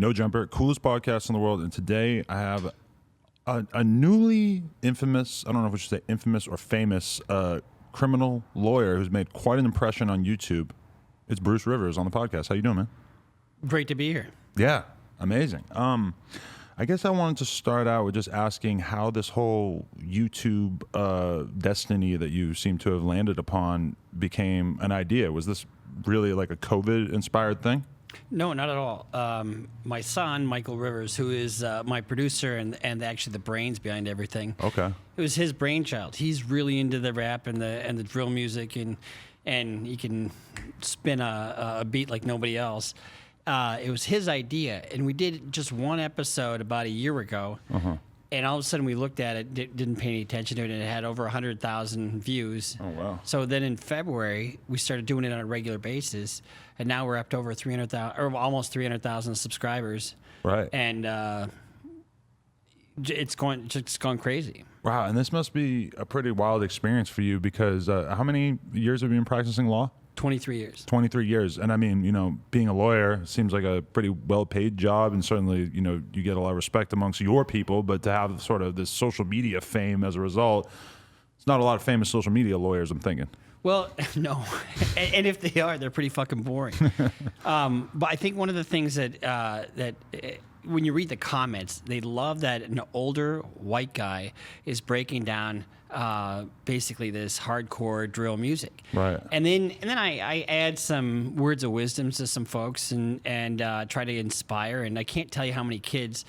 No Jumper, coolest podcast in the world. And today I have a newly infamous, I don't know if we should say infamous or famous, criminal lawyer who's made quite an impression on YouTube. It's Bruce Rivers on the podcast. How you doing, man? Great to be here. Yeah, amazing. I guess I wanted to start out with just asking how this whole YouTube destiny that you seem to have landed upon became an idea. Was this really like a COVID-inspired thing? No, not at all. My son, Michael Rivers, who is my producer and actually the brains behind everything. Okay. It was his brainchild. He's really into the rap and the drill music, and he can spin a beat like nobody else. It was his idea, and we did just one episode about a year ago, and all of a sudden we looked at it, didn't pay any attention to it, and it had over 100,000 views. Oh, wow. So then in February, we started doing it on a regular basis, and now we're up to over 300,000, or almost 300,000 subscribers. Right. And it's gone crazy. Wow, and this must be a pretty wild experience for you because how many years have you been practicing law? 23 years. 23 years. And I mean, you know, being a lawyer seems like a pretty well-paid job, and certainly, you know, you get a lot of respect amongst your people, but to have sort of this social media fame as a result, it's not a lot of famous social media lawyers, I'm thinking. Well, no. And if they are, they're pretty fucking boring. But I think one of the things that when you read the comments, they love that an older white guy is breaking down basically this hardcore drill music. Right. And then I add some words of wisdom to some folks and try to inspire. And I can't tell you how many kids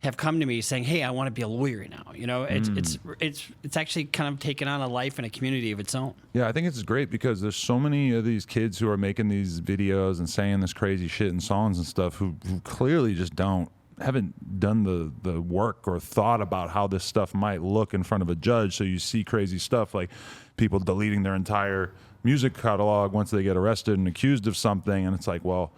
have come to me saying, "Hey, I want to be a lawyer now." You know, it's actually kind of taken on a life and a community of its own. Yeah, I think it's great because there's so many of these kids who are making these videos and saying this crazy shit in songs and stuff who clearly just haven't done the work or thought about how this stuff might look in front of a judge. So you see crazy stuff like people deleting their entire music catalog once they get arrested and accused of something, and it's like, well,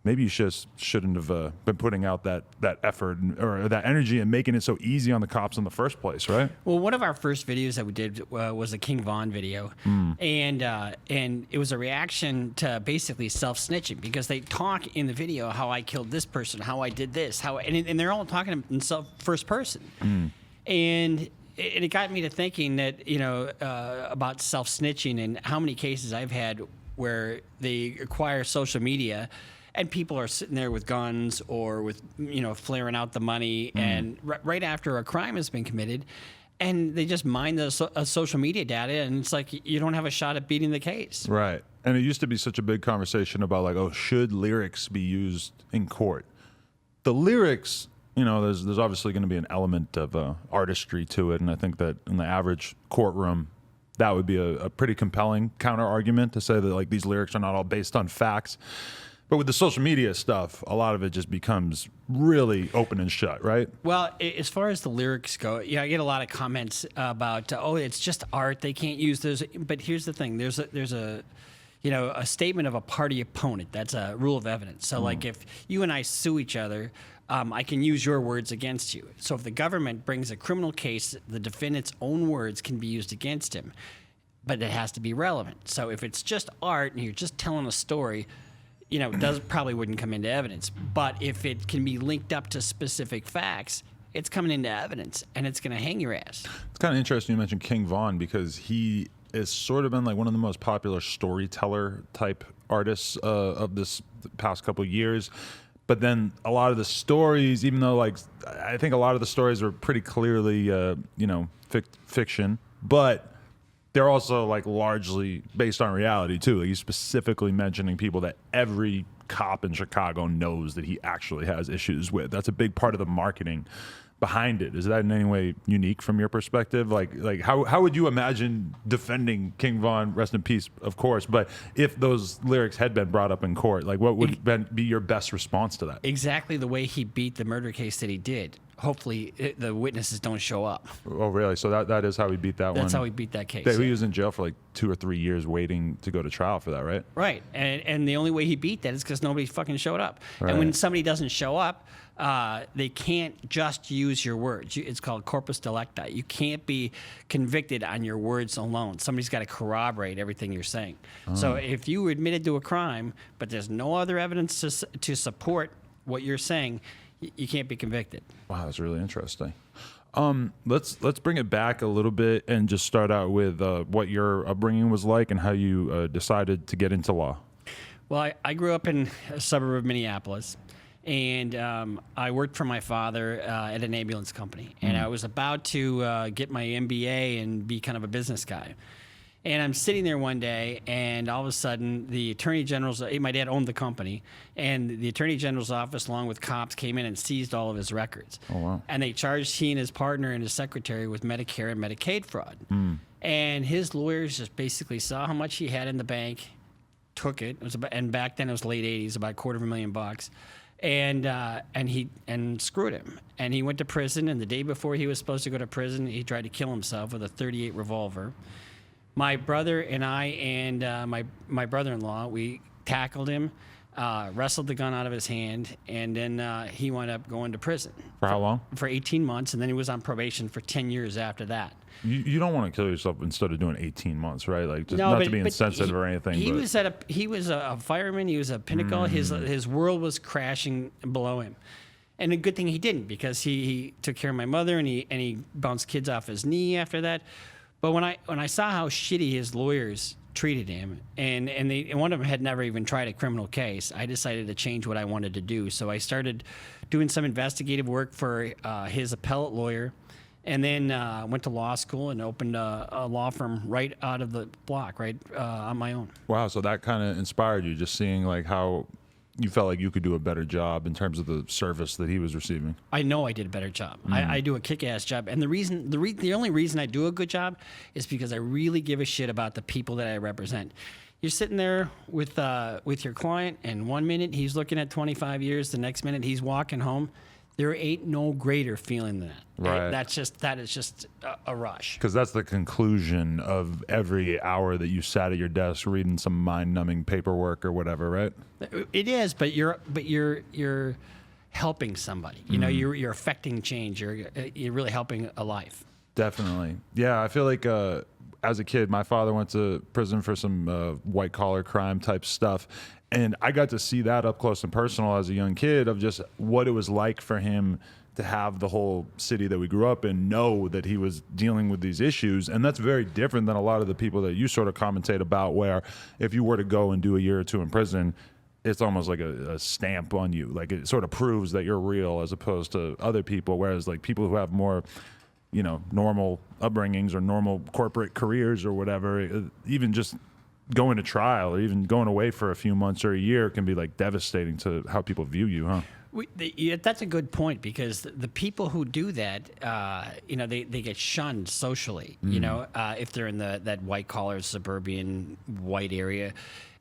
maybe you shouldn't have been putting out that effort or that energy and making it so easy on the cops in the first place, right? Well, one of our first videos that we did was a King Von video, and it was a reaction to basically self-snitching, because they talk in the video how I killed this person, how I did this, and they're all talking in first person, and it got me to thinking that, you know, about self-snitching and how many cases I've had where they acquire social media. And people are sitting there with guns or with, you know, flaring out the money, and right after a crime has been committed, and they just mine the social media data, and it's like you don't have a shot at beating the case. Right. And it used to be such a big conversation about like, oh, should lyrics be used in court? The lyrics, you know, there's obviously going to be an element of artistry to it, and I think that in the average courtroom, that would be a pretty compelling counter argument to say that like these lyrics are not all based on facts. But with the social media stuff, a lot of it just becomes really open and shut, right? Well, as far as the lyrics go, yeah, I get a lot of comments about, oh, it's just art, they can't use those. But here's the thing: there's a you know, a statement of a party opponent. That's a rule of evidence. So, like, if you and I sue each other, I can use your words against you. So if the government brings a criminal case, the defendant's own words can be used against him, but it has to be relevant. So if it's just art and you're just telling a story, you know, probably wouldn't come into evidence. But if it can be linked up to specific facts, it's coming into evidence, and it's going to hang your ass. It's kind of interesting you mentioned King Von, because he has sort of been like one of the most popular storyteller type artists of this past couple of years. But then a lot of the stories, even though like I think a lot of the stories are pretty clearly, you know, fiction, but they're also like largely based on reality too. Like he's specifically mentioning people that every cop in Chicago knows that he actually has issues with. That's a big part of the marketing behind it. Is that in any way unique from your perspective? Like how would you imagine defending King Von, rest in peace, of course, but if those lyrics had been brought up in court, like what would be your best response to that? Exactly the way he beat the murder case that he did. Hopefully the witnesses don't show up. Oh, really? So that is how he beat that one? That's how he beat that case. He was in jail for like 2 or 3 years waiting to go to trial for that, right? Right. And the only way he beat that is because nobody fucking showed up. Right. And when somebody doesn't show up, they can't just use your words. It's called corpus delicti. You can't be convicted on your words alone. Somebody's got to corroborate everything you're saying. So if you admitted to a crime, but there's no other evidence to support what you're saying, you can't be convicted. Wow, that's really interesting. Let's bring it back a little bit and just start out with what your upbringing was like and how you decided to get into law. Well, I grew up in a suburb of Minneapolis, and I worked for my father at an ambulance company. And I was about to get my MBA and be kind of a business guy. And I'm sitting there one day, and all of a sudden, the Attorney General's, my dad owned the company, and the Attorney General's office, along with cops, came in and seized all of his records. Oh, wow. And they charged he and his partner and his secretary with Medicare and Medicaid fraud. And his lawyers just basically saw how much he had in the bank, took it. It was about, and back then it was late 80s, about $250,000. And screwed him. And he went to prison, and the day before he was supposed to go to prison, he tried to kill himself with a .38 revolver. My brother and I and my brother-in-law, we tackled him, wrestled the gun out of his hand, and then he wound up going to prison. For how long? For 18 months, and then he was on probation for 10 years after that. You don't want to kill yourself instead of doing 18 months, right? Like, just No, not but- to be but insensitive or anything. He but was a fireman. He was a pinnacle. His world was crashing below him. And a good thing he didn't, because he took care of my mother, and he bounced kids off his knee after that. But when I saw how shitty his lawyers treated him, and one of them had never even tried a criminal case, I decided to change what I wanted to do. So I started doing some investigative work for his appellate lawyer, and then went to law school and opened a law firm right out of the block, right on my own. wow, so that kind of inspired you, just seeing like how you felt like you could do a better job in terms of the service that he was receiving. I know I did a better job. I do a kick-ass job, and the only reason I do a good job is because I really give a shit about the people that I represent. You're sitting there with your client, and 1 minute he's looking at 25 years, the next minute he's walking home. There ain't no greater feeling than that. Right. That is just a rush. Because that's the conclusion of every hour that you sat at your desk reading some mind-numbing paperwork or whatever, right? It is, but you're helping somebody. You know, you're affecting change. You're really helping a life. Definitely. Yeah, I feel like as a kid, my father went to prison for some white-collar crime type stuff. And I got to see that up close and personal as a young kid of just what it was like for him to have the whole city that we grew up in know that he was dealing with these issues. And that's very different than a lot of the people that you sort of commentate about, where if you were to go and do a year or two in prison, it's almost like a stamp on you. Like it sort of proves that you're real as opposed to other people. Whereas like people who have more, you know, normal upbringings or normal corporate careers or whatever, even just going to trial or even going away for a few months or a year can be like devastating to how people view you, huh? That's a good point, because the people who do that, you know, they get shunned socially, you know, if they're in that white collar suburban white area.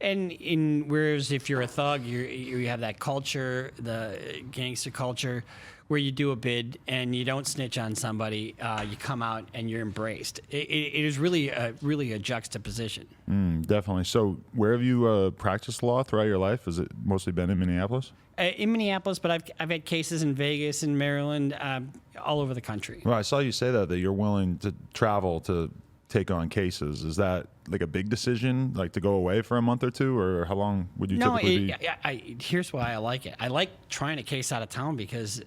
And whereas if you're a thug, you have that culture, the gangster culture, where you do a bid and you don't snitch on somebody, you come out and you're embraced. It is really a juxtaposition. Definitely. So where have you practiced law throughout your life? Has it mostly been in Minneapolis? In Minneapolis, but I've had cases in Vegas, in Maryland, all over the country. Well, I saw you say that you're willing to travel to take on cases. Is that like a big decision, like to go away for a month or two, or how long would you typically be? Here's why I like it. I like trying a case out of town because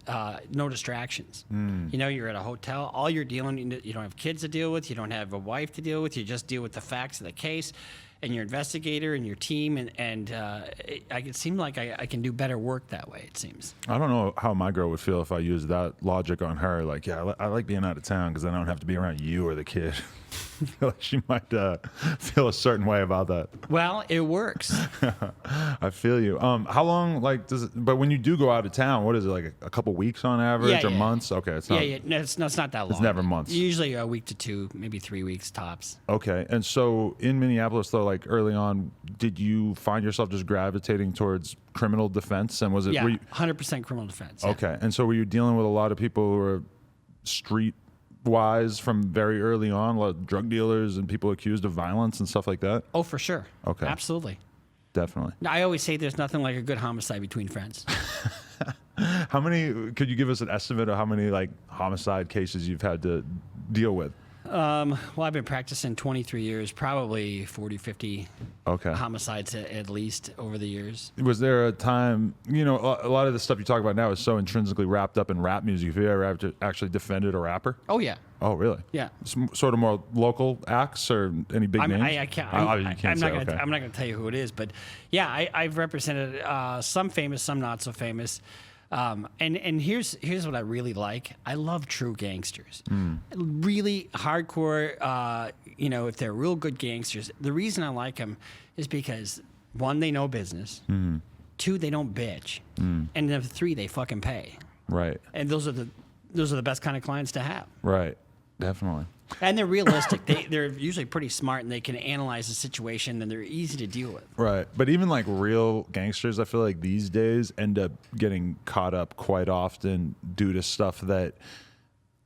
no distractions. You know, you're at a hotel, all you're dealing, you don't have kids to deal with, you don't have a wife to deal with, you just deal with the facts of the case and your investigator and your team, and it seemed like I can do better work that way, it seems. I don't know how my girl would feel if I used that logic on her. Like, yeah, I like being out of town because I don't have to be around you or the kid. I feel like she might feel a certain way about that. Well, it works. I feel you. How long, like, but when you do go out of town, what is it, like a couple weeks on average or months? Okay, it's not. No, it's not that long. It's never months. Usually a week to two, maybe 3 weeks tops. Okay, and so in Minneapolis, though, like early on, did you find yourself just gravitating towards criminal defense? And was it? Yeah, 100% criminal defense. Yeah. Okay, and so were you dealing with a lot of people who were street-wise from very early on, a lot of drug dealers and people accused of violence and stuff like that? Oh, for sure. Okay. Absolutely. Definitely. I always say there's nothing like a good homicide between friends. How many, could you give us an estimate of how many like homicide cases you've had to deal with? Well, I've been practicing 23 years, probably 40, 50 Okay. homicides at least over the years. Was there a time, a lot of the stuff you talk about now is so intrinsically wrapped up in rap music. Have you ever actually defended a rapper? Oh, yeah. Oh, really? Yeah. Sort of more local acts or any big names? I can't. You can't say, okay. I'm not going to tell you who it is, but yeah, I've represented some famous, some not so famous. And here's what I really like. I love true gangsters, really hardcore. If they're real good gangsters, the reason I like them is because one, they know business. Two, they don't bitch, and then three, they fucking pay. Right. And those are the best kind of clients to have. Right. Definitely. And they're realistic. They're usually pretty smart, and they can analyze the situation, and they're easy to deal with. Right. But even like real gangsters, I feel like these days end up getting caught up quite often due to stuff that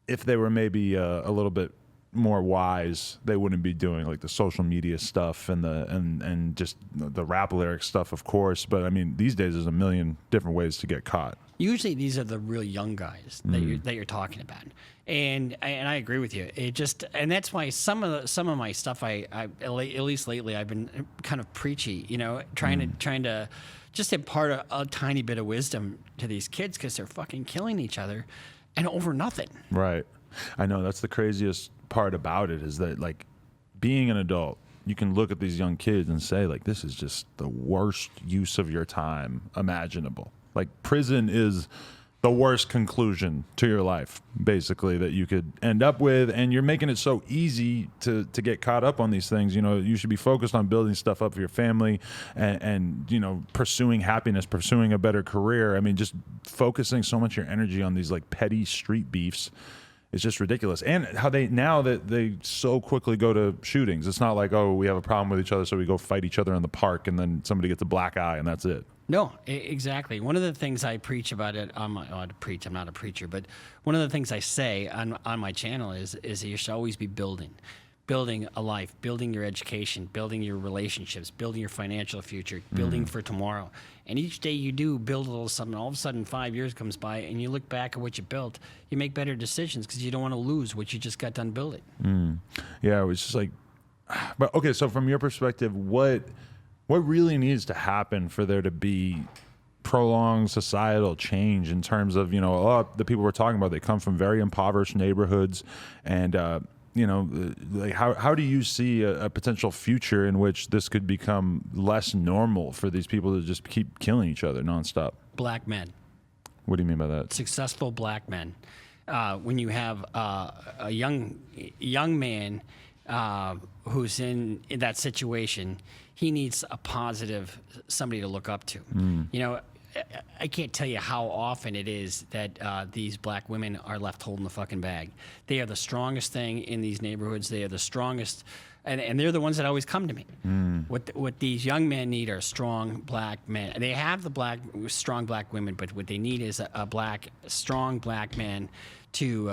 if they were maybe a little bit more wise, they wouldn't be doing, like the social media stuff and and just the rap lyric stuff, of course. But I mean, these days there's a million different ways to get caught. Usually, these are the real young guys that you're talking about, and I agree with you. And that's why some of my stuff at least lately I've been kind of preachy, trying to just impart a tiny bit of wisdom to these kids because they're fucking killing each other, and over nothing. Right. I know that's the craziest part about it is that, like, being an adult, you can look at these young kids and say, like, this is just the worst use of your time imaginable. Like, prison is the worst conclusion to your life, basically, that you could end up with. And you're making it so easy to get caught up on these things. You should be focused on building stuff up for your family and pursuing happiness, pursuing a better career. I mean, just focusing so much of your energy on these, like, petty street beefs. It's just ridiculous. And how they so quickly go to shootings. It's not like, oh, we have a problem with each other, so we go fight each other in the park, and then somebody gets a black eye, and that's it. No, exactly. One of the things I preach about it I'm not a preacher, but one of the things I say on my channel is that you should always be building a life, building your education, building your relationships, building your financial future, building for tomorrow. And each day you do build a little something, all of a sudden 5 years comes by and you look back at what you built, you make better decisions because you don't want to lose what you just got done building. Yeah, it was just like, but okay, so from your perspective, what really needs to happen for there to be prolonged societal change in terms of, a lot of the people we're talking about, they come from very impoverished neighborhoods and, like how do you see a potential future in which this could become less normal for these people to just keep killing each other nonstop? Black men. What do you mean by that? Successful black men. When you have a young man who's in that situation, he needs a positive somebody to look up to. I can't tell you how often it is that these black women are left holding the fucking bag. They are the strongest thing in these neighborhoods. They are the strongest, and they're the ones that always come to me. What these young men need are strong black men. They have the strong black women, but what they need is a strong black man to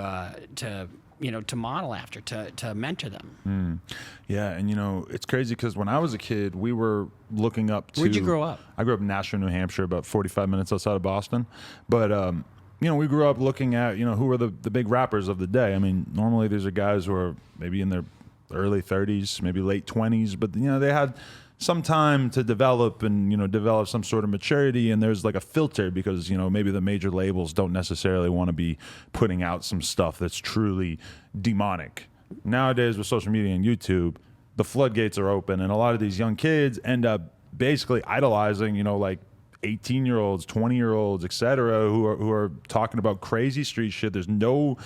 model after, to mentor them. Yeah, and it's crazy because when I was a kid, we were looking up to... Where'd you grow up? I grew up in Nashua, New Hampshire, about 45 minutes outside of Boston. But, we grew up looking at, who were the big rappers of the day. I mean, normally these are guys who are maybe in their early 30s, maybe late 20s, but, they had some time to develop and, develop some sort of maturity. And there's like a filter because, maybe the major labels don't necessarily want to be putting out some stuff that's truly demonic. Nowadays with social media and YouTube, the floodgates are open and a lot of these young kids end up basically idolizing, like 18-year-olds, 20-year-olds, etc., who are talking about crazy street shit. There's no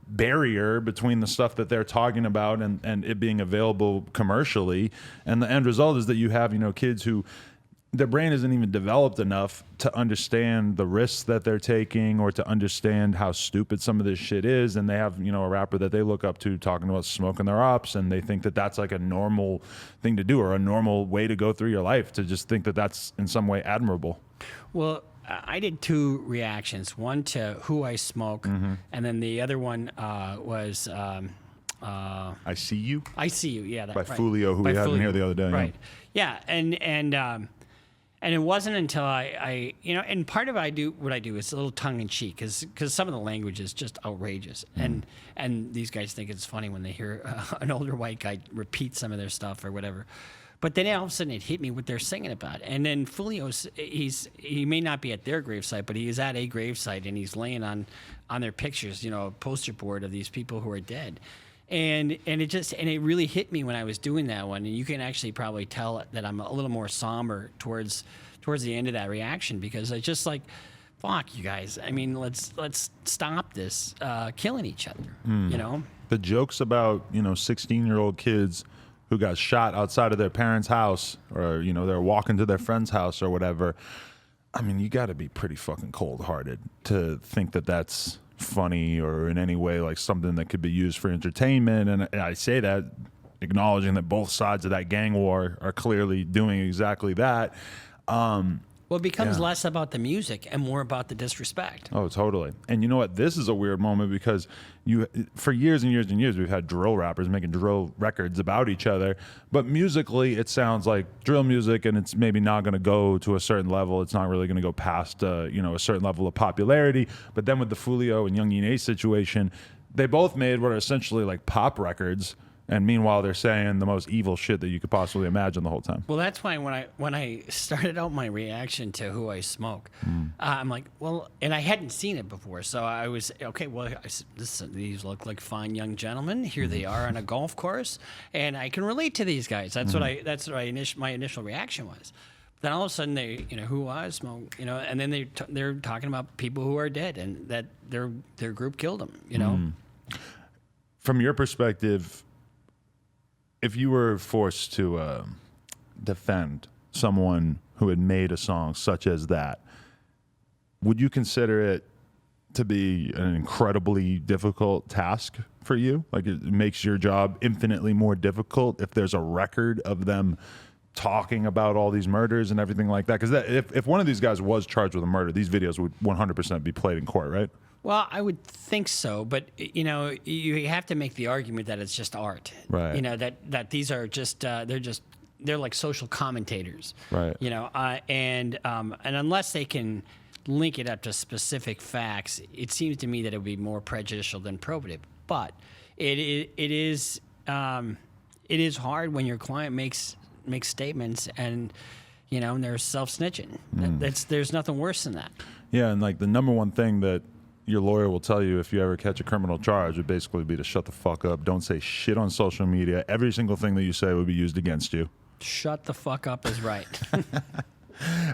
barrier between the stuff that they're talking about and it being available commercially. And the end result is that you have, kids who their brain isn't even developed enough to understand the risks that they're taking or to understand how stupid some of this shit is. And they have, a rapper that they look up to talking about smoking their ops, and they think that that's like a normal thing to do or a normal way to go through your life, to just think that that's in some way admirable. Well, I did two reactions, one to who I smoke, and then the other one was... I See You? I See You, yeah. By Fulio, who we had in here the other day. Right. Yeah, and And it wasn't until I and part of what I do is a little tongue in cheek because some of the language is just outrageous, and these guys think it's funny when they hear an older white guy repeat some of their stuff or whatever. But then all of a sudden it hit me what they're singing about, and then Julio's he may not be at their gravesite, but he is at a gravesite, and he's laying on their pictures, a poster board of these people who are dead. And it really hit me when I was doing that one, and you can actually probably tell that I'm a little more somber towards the end of that reaction, because I just like, fuck you guys. I mean, let's stop this killing each other. The jokes about 16-year-old kids who got shot outside of their parents' house, or they're walking to their friend's house or whatever. I mean, you got to be pretty fucking cold-hearted to think that that's funny or in any way like something that could be used for entertainment. And I say that acknowledging that both sides of that gang war are clearly doing exactly that. Well, it becomes less about the music and more about the disrespect. Oh, totally. And you know what? This is a weird moment because for years and years and years, we've had drill rappers making drill records about each other. But musically, it sounds like drill music, and it's maybe not going to go to a certain level. It's not really going to go past, a certain level of popularity. But then with the Fulio and Young Ace situation, they both made what are essentially like pop records. And meanwhile, they're saying the most evil shit that you could possibly imagine the whole time. Well, that's why when I started out my reaction to Who I Smoke, I'm like, well, and I hadn't seen it before, so I was okay. Well, these look like fine young gentlemen. Here they are on a golf course, and I can relate to these guys. That's what my initial reaction was. Then all of a sudden they, Who I Smoke, and then they're talking about people who are dead and that their group killed them. From your perspective, if you were forced to defend someone who had made a song such as that, would you consider it to be an incredibly difficult task for you? Like, it makes your job infinitely more difficult if there's a record of them talking about all these murders and everything like that? Because if one of these guys was charged with a murder, these videos would 100% be played in court, right? Well, I would think so, but you have to make the argument that it's just art, right? That these are just they're like social commentators, right? And unless they can link it up to specific facts, it seems to me that it would be more prejudicial than probative. But it is hard when your client makes statements and they're self-snitching. There's nothing worse than that. Yeah, and like the number one thing that your lawyer will tell you if you ever catch a criminal charge would basically be to shut the fuck up. Don't say shit on social media. Every single thing that you say would be used against you. Shut the fuck up is right.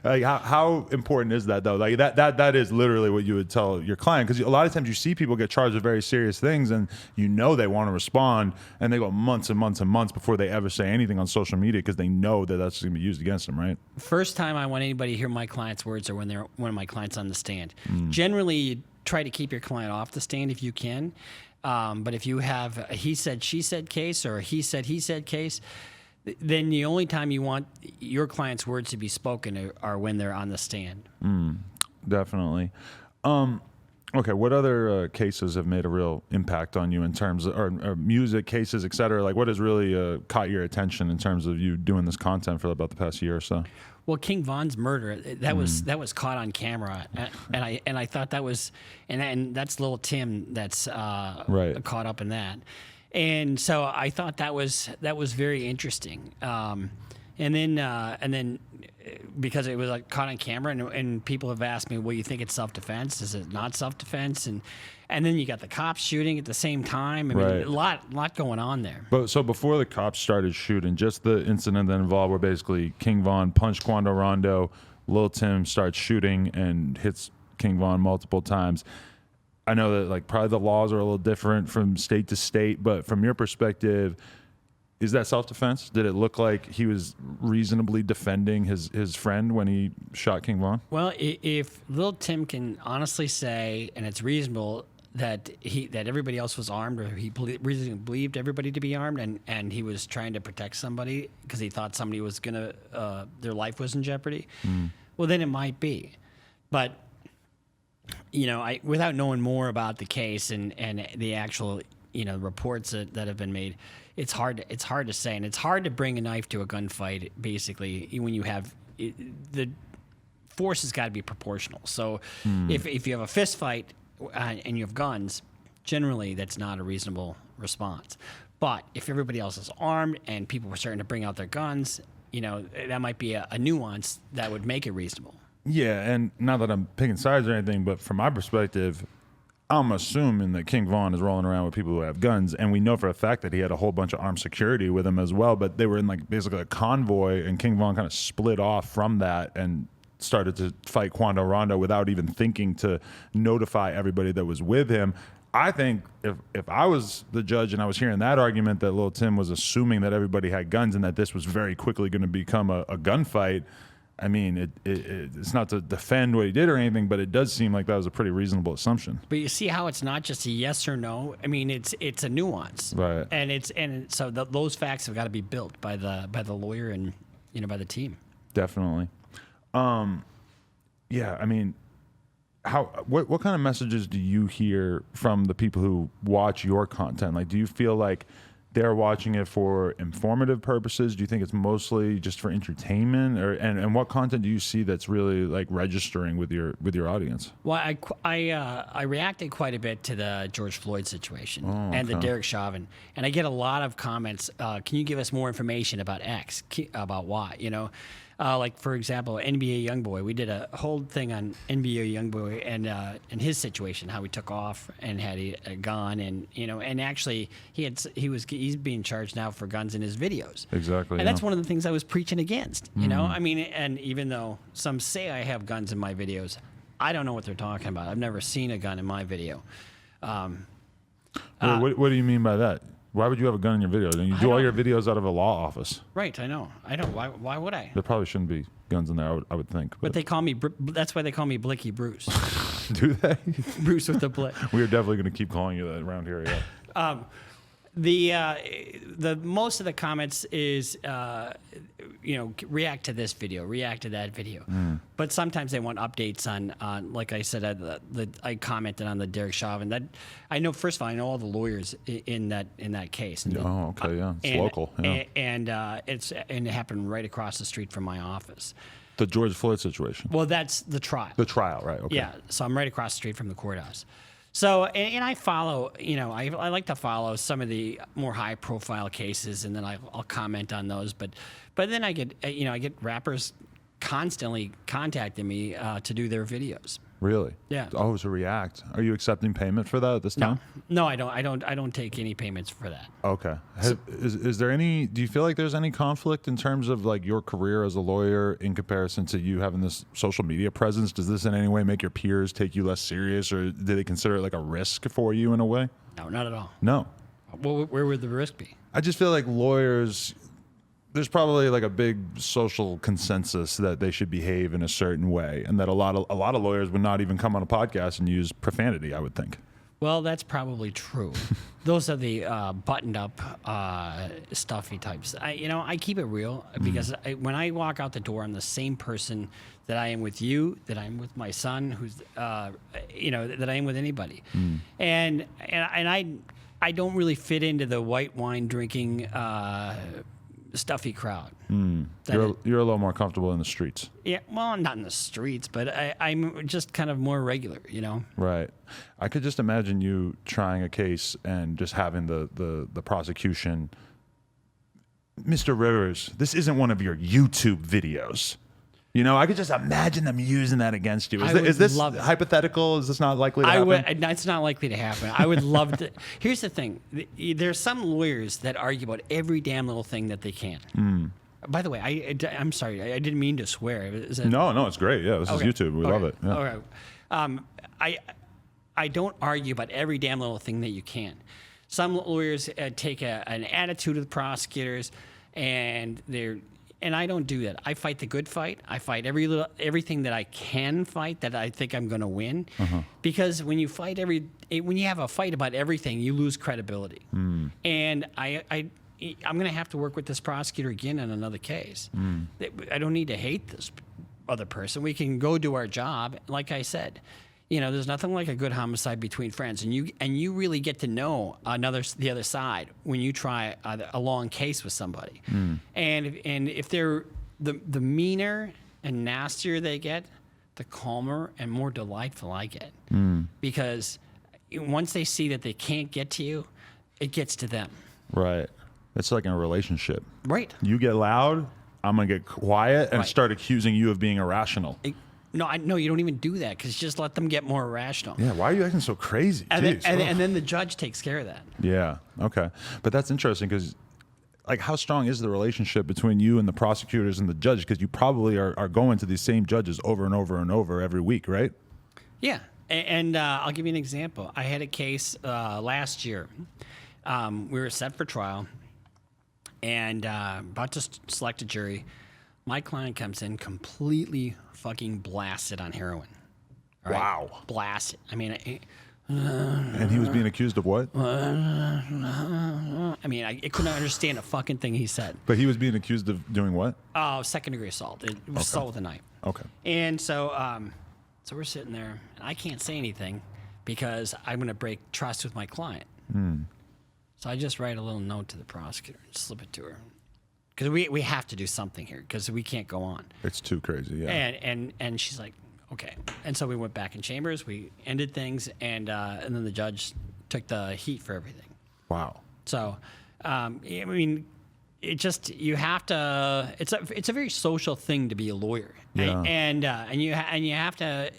Like how important is that though? Like that is literally what you would tell your client, because a lot of times you see people get charged with very serious things and they want to respond, and they go months and months and months before they ever say anything on social media because they know that that's going to be used against them, right? First time I want anybody to hear my client's words are when they're one of my clients on the stand. Generally, you try to keep your client off the stand if you can, but if you have a he said she said case or a he said case, then the only time you want your client's words to be spoken are when they're on the stand. Definitely. Okay, what other cases have made a real impact on you in terms of or music cases, et cetera? Like, what has really caught your attention in terms of you doing this content for about the past year or so? Well, King Von's murder, that was caught on camera, and I thought that was, and that's Lil Tim that's right. caught up in that. And so I thought that was very interesting. And then because it was like caught on camera, and people have asked me, well, you think it's self-defense? Is it not self-defense? And then you got the cops shooting at the same time. I mean, right. a lot going on there. But so before the cops started shooting, just the incident that involved where basically King Von punched Quando Rondo, Lil Tim starts shooting and hits King Von multiple times. I know that like probably the laws are a little different from state to state, but from your perspective, is that self-defense? Did it look like he was reasonably defending his friend when he shot King Von? Well, if Lil Tim can honestly say, and it's reasonable, that everybody else was armed, or he reasonably believed everybody to be armed, and he was trying to protect somebody because he thought somebody was their life was in jeopardy, well, then it might be. But without knowing more about the case and the actual reports that have been made, it's hard to say, and it's hard to bring a knife to a gunfight basically when you have the force has got to be proportional. So if you have a fist fight and you have guns, generally that's not a reasonable response. But if everybody else is armed and people were starting to bring out their guns, that might be a nuance that would make it reasonable. Yeah, and not that I'm picking sides or anything, but from my perspective, I'm assuming that King Von is rolling around with people who have guns, and we know for a fact that he had a whole bunch of armed security with him as well, but they were in like basically a convoy, and King Von kind of split off from that and started to fight Quando Rondo without even thinking to notify everybody that was with him. I think if I was the judge and I was hearing that argument that Lil Tim was assuming that everybody had guns and that this was very quickly going to become a gunfight, I mean, it's not to defend what he did or anything, but it does seem like that was a pretty reasonable assumption. But you see how it's not just a yes or no. I mean, it's a nuance, right? And so those facts have got to be built by the lawyer and by the team. Definitely. Yeah, I mean, what kind of messages do you hear from the people who watch your content? Like, do you feel like they're watching it for informative purposes? Do you think it's mostly just for entertainment, and what content do you see that's really like registering with your audience? Well, I reacted quite a bit to the George Floyd situation and the Derek Chauvin, and I get a lot of comments. Can you give us more information about X, about Y? Like, for example, NBA Youngboy. We did a whole thing on NBA Youngboy and his situation, how he took off and had a gun, and actually he's being charged now for guns in his videos. Exactly. And that's one of the things I was preaching against. I mean, and even though some say I have guns in my videos, I don't know what they're talking about. I've never seen a gun in my video. What do you mean by that? Why would you have a gun in your video? And you do all your videos out of a law office. Right, I know. I don't. Why would I? There probably shouldn't be guns in there, I would think. But they call me, that's why they call me Blicky Bruce. Do they? Bruce with the blick. We are definitely going to keep calling you that around here, yeah. The most of the comments is react to this video, react to that video, but sometimes they want updates on like I said, I commented on the Derek Chauvin. That I know. First of all, I know all the lawyers in that case. And okay, yeah, it's local, yeah. And it happened right across the street from my office. The George Floyd situation. Well, that's the trial. The trial, right? Okay. Yeah, so I'm right across the street from the courthouse. So, and I follow, I like to follow some of the more high-profile cases, and then I'll comment on those. But then I get rappers constantly contacting me to do their videos. Really? Yeah. Oh, to react. Are you accepting payment for that at this time? No, I don't. I don't take any payments for that. Okay. Is there any? Do you feel like there's any conflict in terms of like your career as a lawyer in comparison to you having this social media presence? Does this in any way make your peers take you less serious, or do they consider it like a risk for you in a way? No, not at all. No. Well, where would the risk be? I just feel like lawyers, there's probably like a big social consensus that they should behave in a certain way, and that a lot of lawyers would not even come on a podcast and use profanity, I would think. Well, that's probably true. Those are the buttoned up, stuffy types. I keep it real because when I walk out the door, I'm the same person that I am with you, that I'm with my son, who's, that I am with anybody. And I don't really fit into the white wine drinking, stuffy crowd. You're a little more comfortable in the streets. Yeah, well, not in the streets, but I'm just kind of more regular, Right. I could just imagine you trying a case and just having the prosecution, Mr. Rivers, this isn't one of your YouTube videos. I could just imagine them using that against you. Is this hypothetical? Is this not likely to happen? It's not likely to happen. I would love to. Here's the thing. There's some lawyers that argue about every damn little thing that they can. By the way, I'm sorry. I didn't mean to swear. No, it's great. Yeah, this is YouTube. We love it. Yeah. All right. I don't argue about every damn little thing that you can. Some lawyers take an attitude of the prosecutors, and I don't do that. I fight the good fight. I fight everything that I can fight that I think I'm going to win. Because when you fight when you have a fight about everything, you lose credibility. And I'm going to have to work with this prosecutor again on another case. I don't need to hate this other person. We can go do our job. Like I said, there's nothing like a good homicide between friends, and you really get to know the other side when you try a long case with somebody. And if they're the meaner and nastier they get, the calmer and more delightful I get. Because once they see that they can't get to you, it gets to them. Right. It's like in a relationship. Right. You get loud, I'm going to get quiet and Right. start accusing you of being irrational. No, you don't even do that because just let them get more irrational. Yeah, why are you acting so crazy? And then, Jeez. and then the judge takes care of that. Yeah, okay. But that's interesting because, like, how strong is the relationship between you and the prosecutors and the judge? Because you probably are going to these same judges over and over and over every week, right? Yeah. And I'll give you an example. I had a case last year. We were set for trial and about to select a jury. My client comes in completely fucking blasted on heroin. All right? Wow. Blasted. I mean, And he was being accused of what? I couldn't understand a fucking thing he said. But he was being accused of doing what? Oh, second-degree assault. It was assault with a knife. Okay. And so, so we're sitting there, and I can't say anything because I'm going to break trust with my client. So I just write a little note to the prosecutor and slip it to her. Because we have to do something here because we can't go on. It's too crazy, yeah. And she's like, okay. And so we went back in chambers. We ended things, and then the judge took the heat for everything. Wow. So, I mean, it just you have to. It's a very social thing to be a lawyer, Yeah. and you have to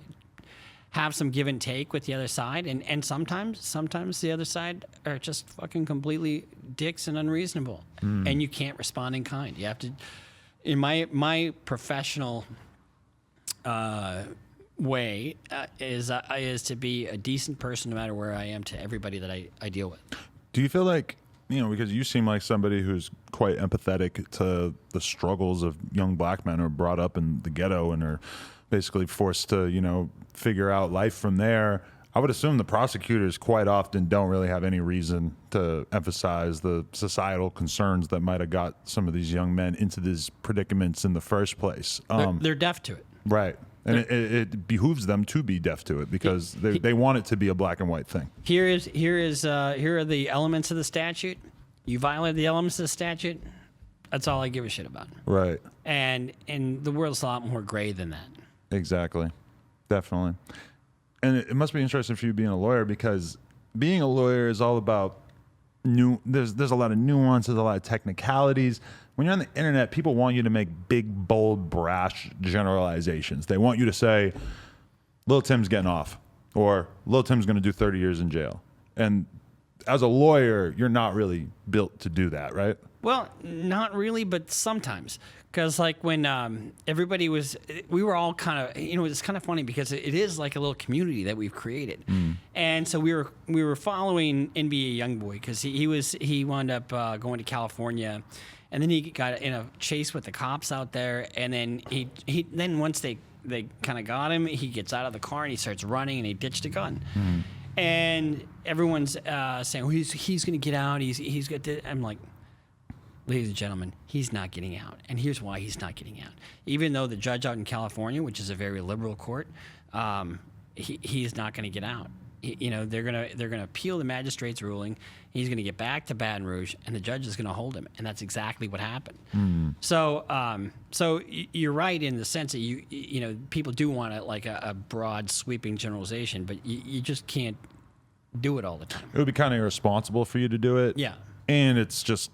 have some give and take with the other side, and sometimes the other side are just fucking completely dicks and unreasonable, and you can't respond in kind. You have to. In my professional way is to be a decent person no matter where I am to everybody that I deal with. Do you feel like, because you seem like somebody who's quite empathetic to the struggles of young black men who are brought up in the ghetto and are basically forced to, figure out life from there. I would assume the prosecutors quite often don't really have any reason to emphasize the societal concerns that might have got some of these young men into these predicaments in the first place. They're deaf to it. Right. And it behooves them to be deaf to it because they want it to be a black and white thing. Here are the elements of the statute. You violate the elements of the statute. That's all I give a shit about. Right. And the world's a lot more gray than that. Exactly. Definitely. And it must be interesting for you being a lawyer because being a lawyer is all about there's a lot of nuances, a lot of technicalities. When you're on the internet, people want you to make big, bold, brash generalizations. They want you to say, Lil Tim's getting off, or Lil Tim's going to do 30 years in jail. And as a lawyer, you're not really built to do that, right? Well, not really, but sometimes. Because like when everybody we were all kind of, it's kind of funny because it is like a little community that we've created. And so we were following NBA Youngboy because he wound up going to California, and then he got in a chase with the cops out there, and then then once they kind of got him, he gets out of the car and he starts running and he ditched a gun. And everyone's saying, well, he's going to get out. He's got to. I'm like, ladies and gentlemen, he's not getting out. And here's why he's not getting out. Even though the judge out in California, which is a very liberal court, he's not going to get out. They're gonna appeal the magistrate's ruling. He's going to get back to Baton Rouge, and the judge is going to hold him. And that's exactly what happened. So you're right in the sense that people do want a broad, sweeping generalization, but you just can't do it all the time. It would be kind of irresponsible for you to do it. Yeah. And it's just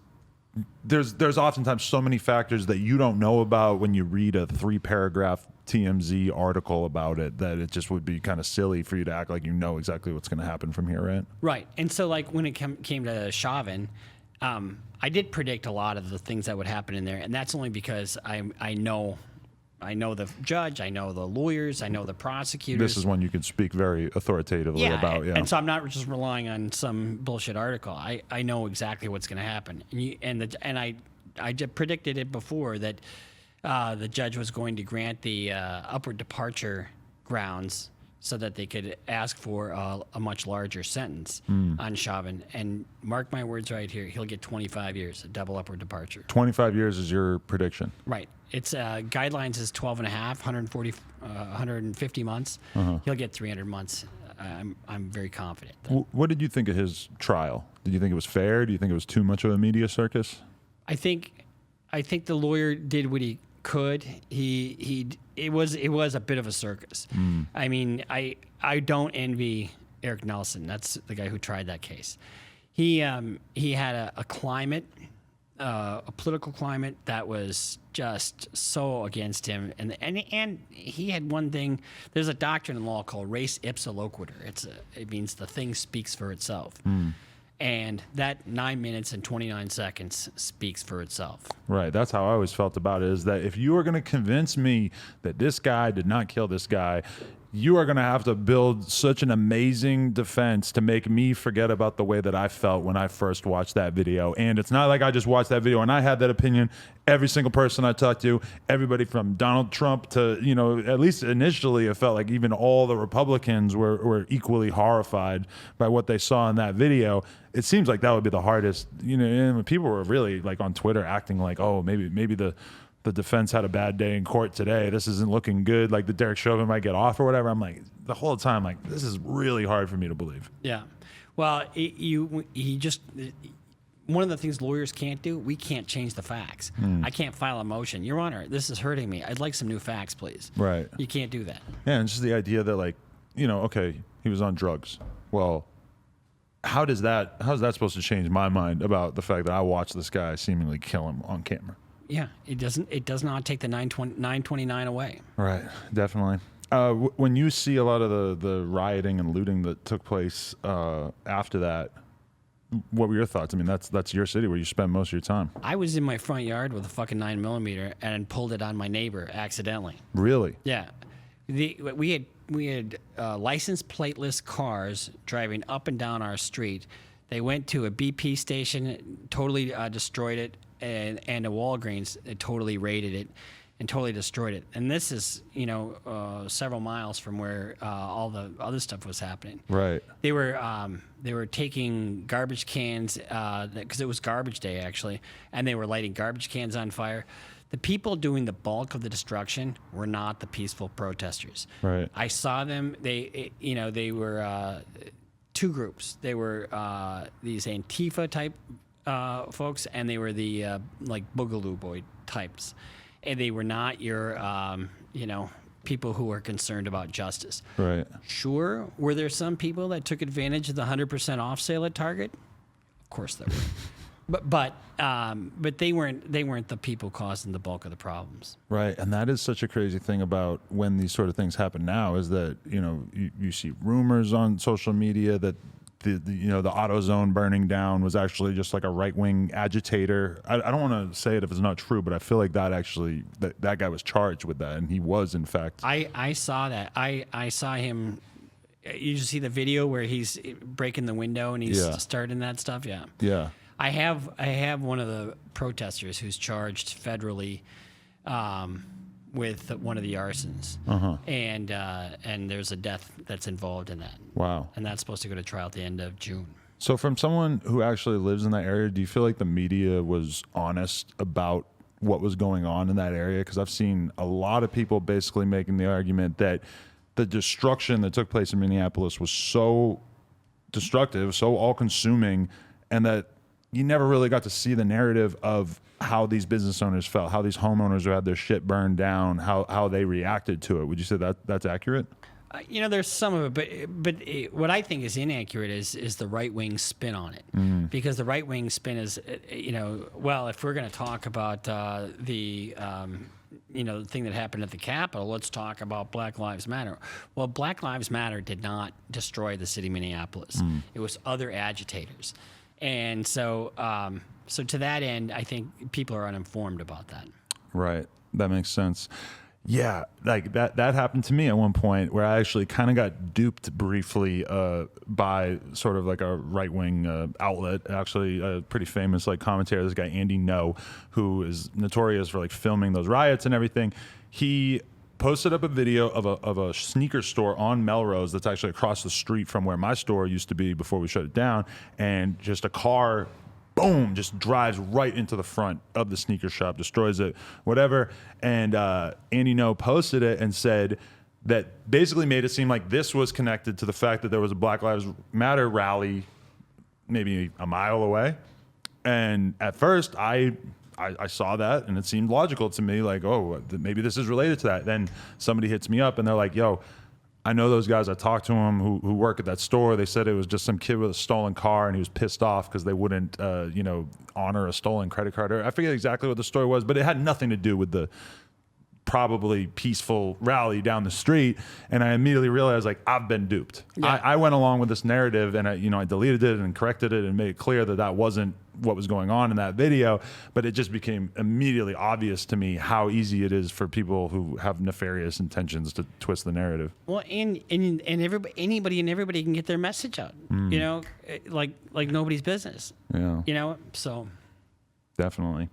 there's oftentimes so many factors that you don't know about when you read a 3-paragraph TMZ article about it that it just would be kind of silly for you to act like you know exactly what's going to happen from here, right? Right. And so like when it came to Chauvin, I did predict a lot of the things that would happen in there, and that's only because I know the judge, I know the lawyers, I know the prosecutors. This is one you can speak very authoritatively about. Yeah. And so I'm not just relying on some bullshit article. I know exactly what's going to happen. And I predicted it before that the judge was going to grant the upward departure grounds so that they could ask for a much larger sentence on Chauvin. And mark my words right here, he'll get 25 years, a double upward departure. 25 years is your prediction. Right. It's guidelines is 12 and a half, 150 months. He'll get 300 months. I'm very confident. What did you think of his trial? Did you think it was fair? Do you think it was too much of a media circus? I think the lawyer did what he could, it was a bit of a circus. I mean, I don't envy Eric Nelson. That's the guy who tried that case. He had a climate, a political climate that was just so against him, and he had one thing. There's a doctrine in law called res ipsa loquitur. It means the thing speaks for itself. And that 9 minutes and 29 seconds speaks for itself. Right. That's how I always felt about it, is that if you are going to convince me that this guy did not kill this guy, you are going to have to build such an amazing defense to make me forget about the way that I felt when I first watched that video. And it's not like I just watched that video and I had that opinion. Every single person I talked to, everybody from Donald Trump to, you know, at least initially, it felt like even all the Republicans were equally horrified by what they saw in that video. It seems like that would be the hardest, you know, and people were really like on Twitter acting like, oh, maybe the defense had a bad day in court today. This isn't looking good. Like the Derek Chauvin might get off or whatever. I'm like, the whole time, like, this is really hard for me to believe. Yeah. Well, one of the things lawyers can't do, we can't change the facts. I can't file a motion. Your Honor, this is hurting me. I'd like some new facts, please. Right. You can't do that. Yeah, and just the idea that, like, you know, okay, he was on drugs. Well, how's that supposed to change my mind about the fact that I watched this guy seemingly kill him on camera? Yeah, it does not take the 929 away. Right, definitely. When you see a lot of the rioting and looting that took place after that, what were your thoughts? I mean, that's your city where you spend most of your time. I was in my front yard with a fucking 9mm and pulled it on my neighbor accidentally. Really? Yeah, we had license plateless cars driving up and down our street. They went to a BP station, totally destroyed it, and a Walgreens totally raided it and totally destroyed it. And this is, you know, several miles from where all the other stuff was happening. Right. They were taking garbage cans because it was garbage day actually, and they were lighting garbage cans on fire. The people doing the bulk of the destruction were not the peaceful protesters. Right. I saw them. They were two groups. They were these Antifa type folks, and they were the like Boogaloo Boy types, and they were not your people who were concerned about justice. Right. Sure, were there some people that took advantage of the 100% off sale at Target? Of course there were, but they weren't the people causing the bulk of the problems. Right, and that is such a crazy thing about when these sort of things happen now, is that, you know, you see rumors on social media that the AutoZone burning down was actually just like a right-wing agitator. I don't want to say it if it's not true, but I feel like that guy was charged with that, and he was, in fact. I saw that. I saw him. You just see the video where he's breaking the window and he's starting that stuff. Yeah. Yeah. I have one of the protesters who's charged federally with one of the arsons, and there's a death that's involved in that. Wow. And that's supposed to go to trial at the end of June. So from someone who actually lives in that area, do you feel like the media was honest about what was going on in that area? Because I've seen a lot of people basically making the argument that the destruction that took place in Minneapolis was so destructive, so all-consuming, and that you never really got to see the narrative of how these business owners felt, how these homeowners who had their shit burned down, how they reacted to it. Would you say that's accurate? There's some of it, but what I think is inaccurate is the right wing spin on it, because the right wing spin is, well, if we're going to talk about the thing that happened at the Capitol, let's talk about Black Lives Matter. Well, Black Lives Matter did not destroy the city of Minneapolis. It was other agitators. And so to that end, I think people are uninformed about that. Right. That makes sense. Yeah, like that happened to me at one point, where I actually kind of got duped briefly by sort of like a right-wing outlet, actually a pretty famous like commentator, this guy Andy No, who is notorious for like filming those riots and everything. He posted up a video of a sneaker store on Melrose that's actually across the street from where my store used to be before we shut it down, and just a car, boom, just drives right into the front of the sneaker shop, destroys it, whatever. And Andy No posted it and said that basically made it seem like this was connected to the fact that there was a Black Lives Matter rally maybe a mile away. And at first I I saw that and it seemed logical to me, like, oh, maybe this is related to that. Then somebody hits me up and they're like, yo, I know those guys. I talked to them who work at that store. They said it was just some kid with a stolen car and he was pissed off because they wouldn't, honor a stolen credit card. I forget exactly what the story was, but it had nothing to do with the probably peaceful rally down the street. And I immediately realized, like, I've been duped. Yeah. I went along with this narrative and I deleted it and corrected it and made it clear that that wasn't what was going on in that video. But it just became immediately obvious to me how easy it is for people who have nefarious intentions to twist the narrative. Well, and anybody and everybody can get their message out, like nobody's business. Yeah. So Definitely.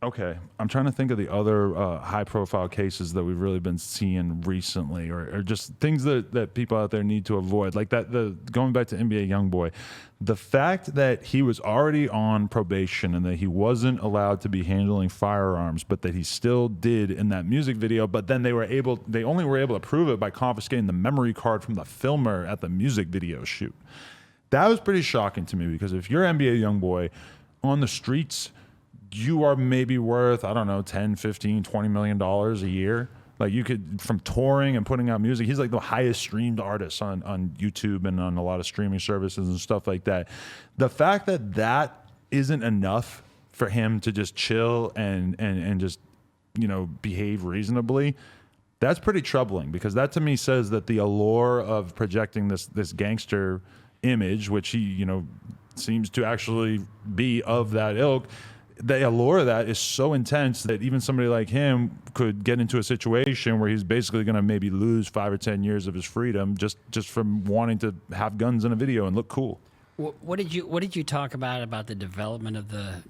Okay, I'm trying to think of the other high-profile cases that we've really been seeing recently, or just things that people out there need to avoid. Like going back to NBA Youngboy, the fact that he was already on probation and that he wasn't allowed to be handling firearms, but that he still did in that music video. But then they only were able to prove it by confiscating the memory card from the filmer at the music video shoot. That was pretty shocking to me, because if you're NBA Youngboy on the streets, you are maybe worth, I don't know, 10, 15, $20 million a year. Like, you could, from touring and putting out music, he's like the highest streamed artist on YouTube and on a lot of streaming services and stuff like that. The fact that that isn't enough for him to just chill and just, behave reasonably, that's pretty troubling, because that to me says that the allure of projecting this gangster image, which he, seems to actually be of that ilk, the allure of that is so intense that even somebody like him could get into a situation where he's basically going to maybe lose 5 or 10 years of his freedom just from wanting to have guns in a video and look cool. What did you talk about the development of the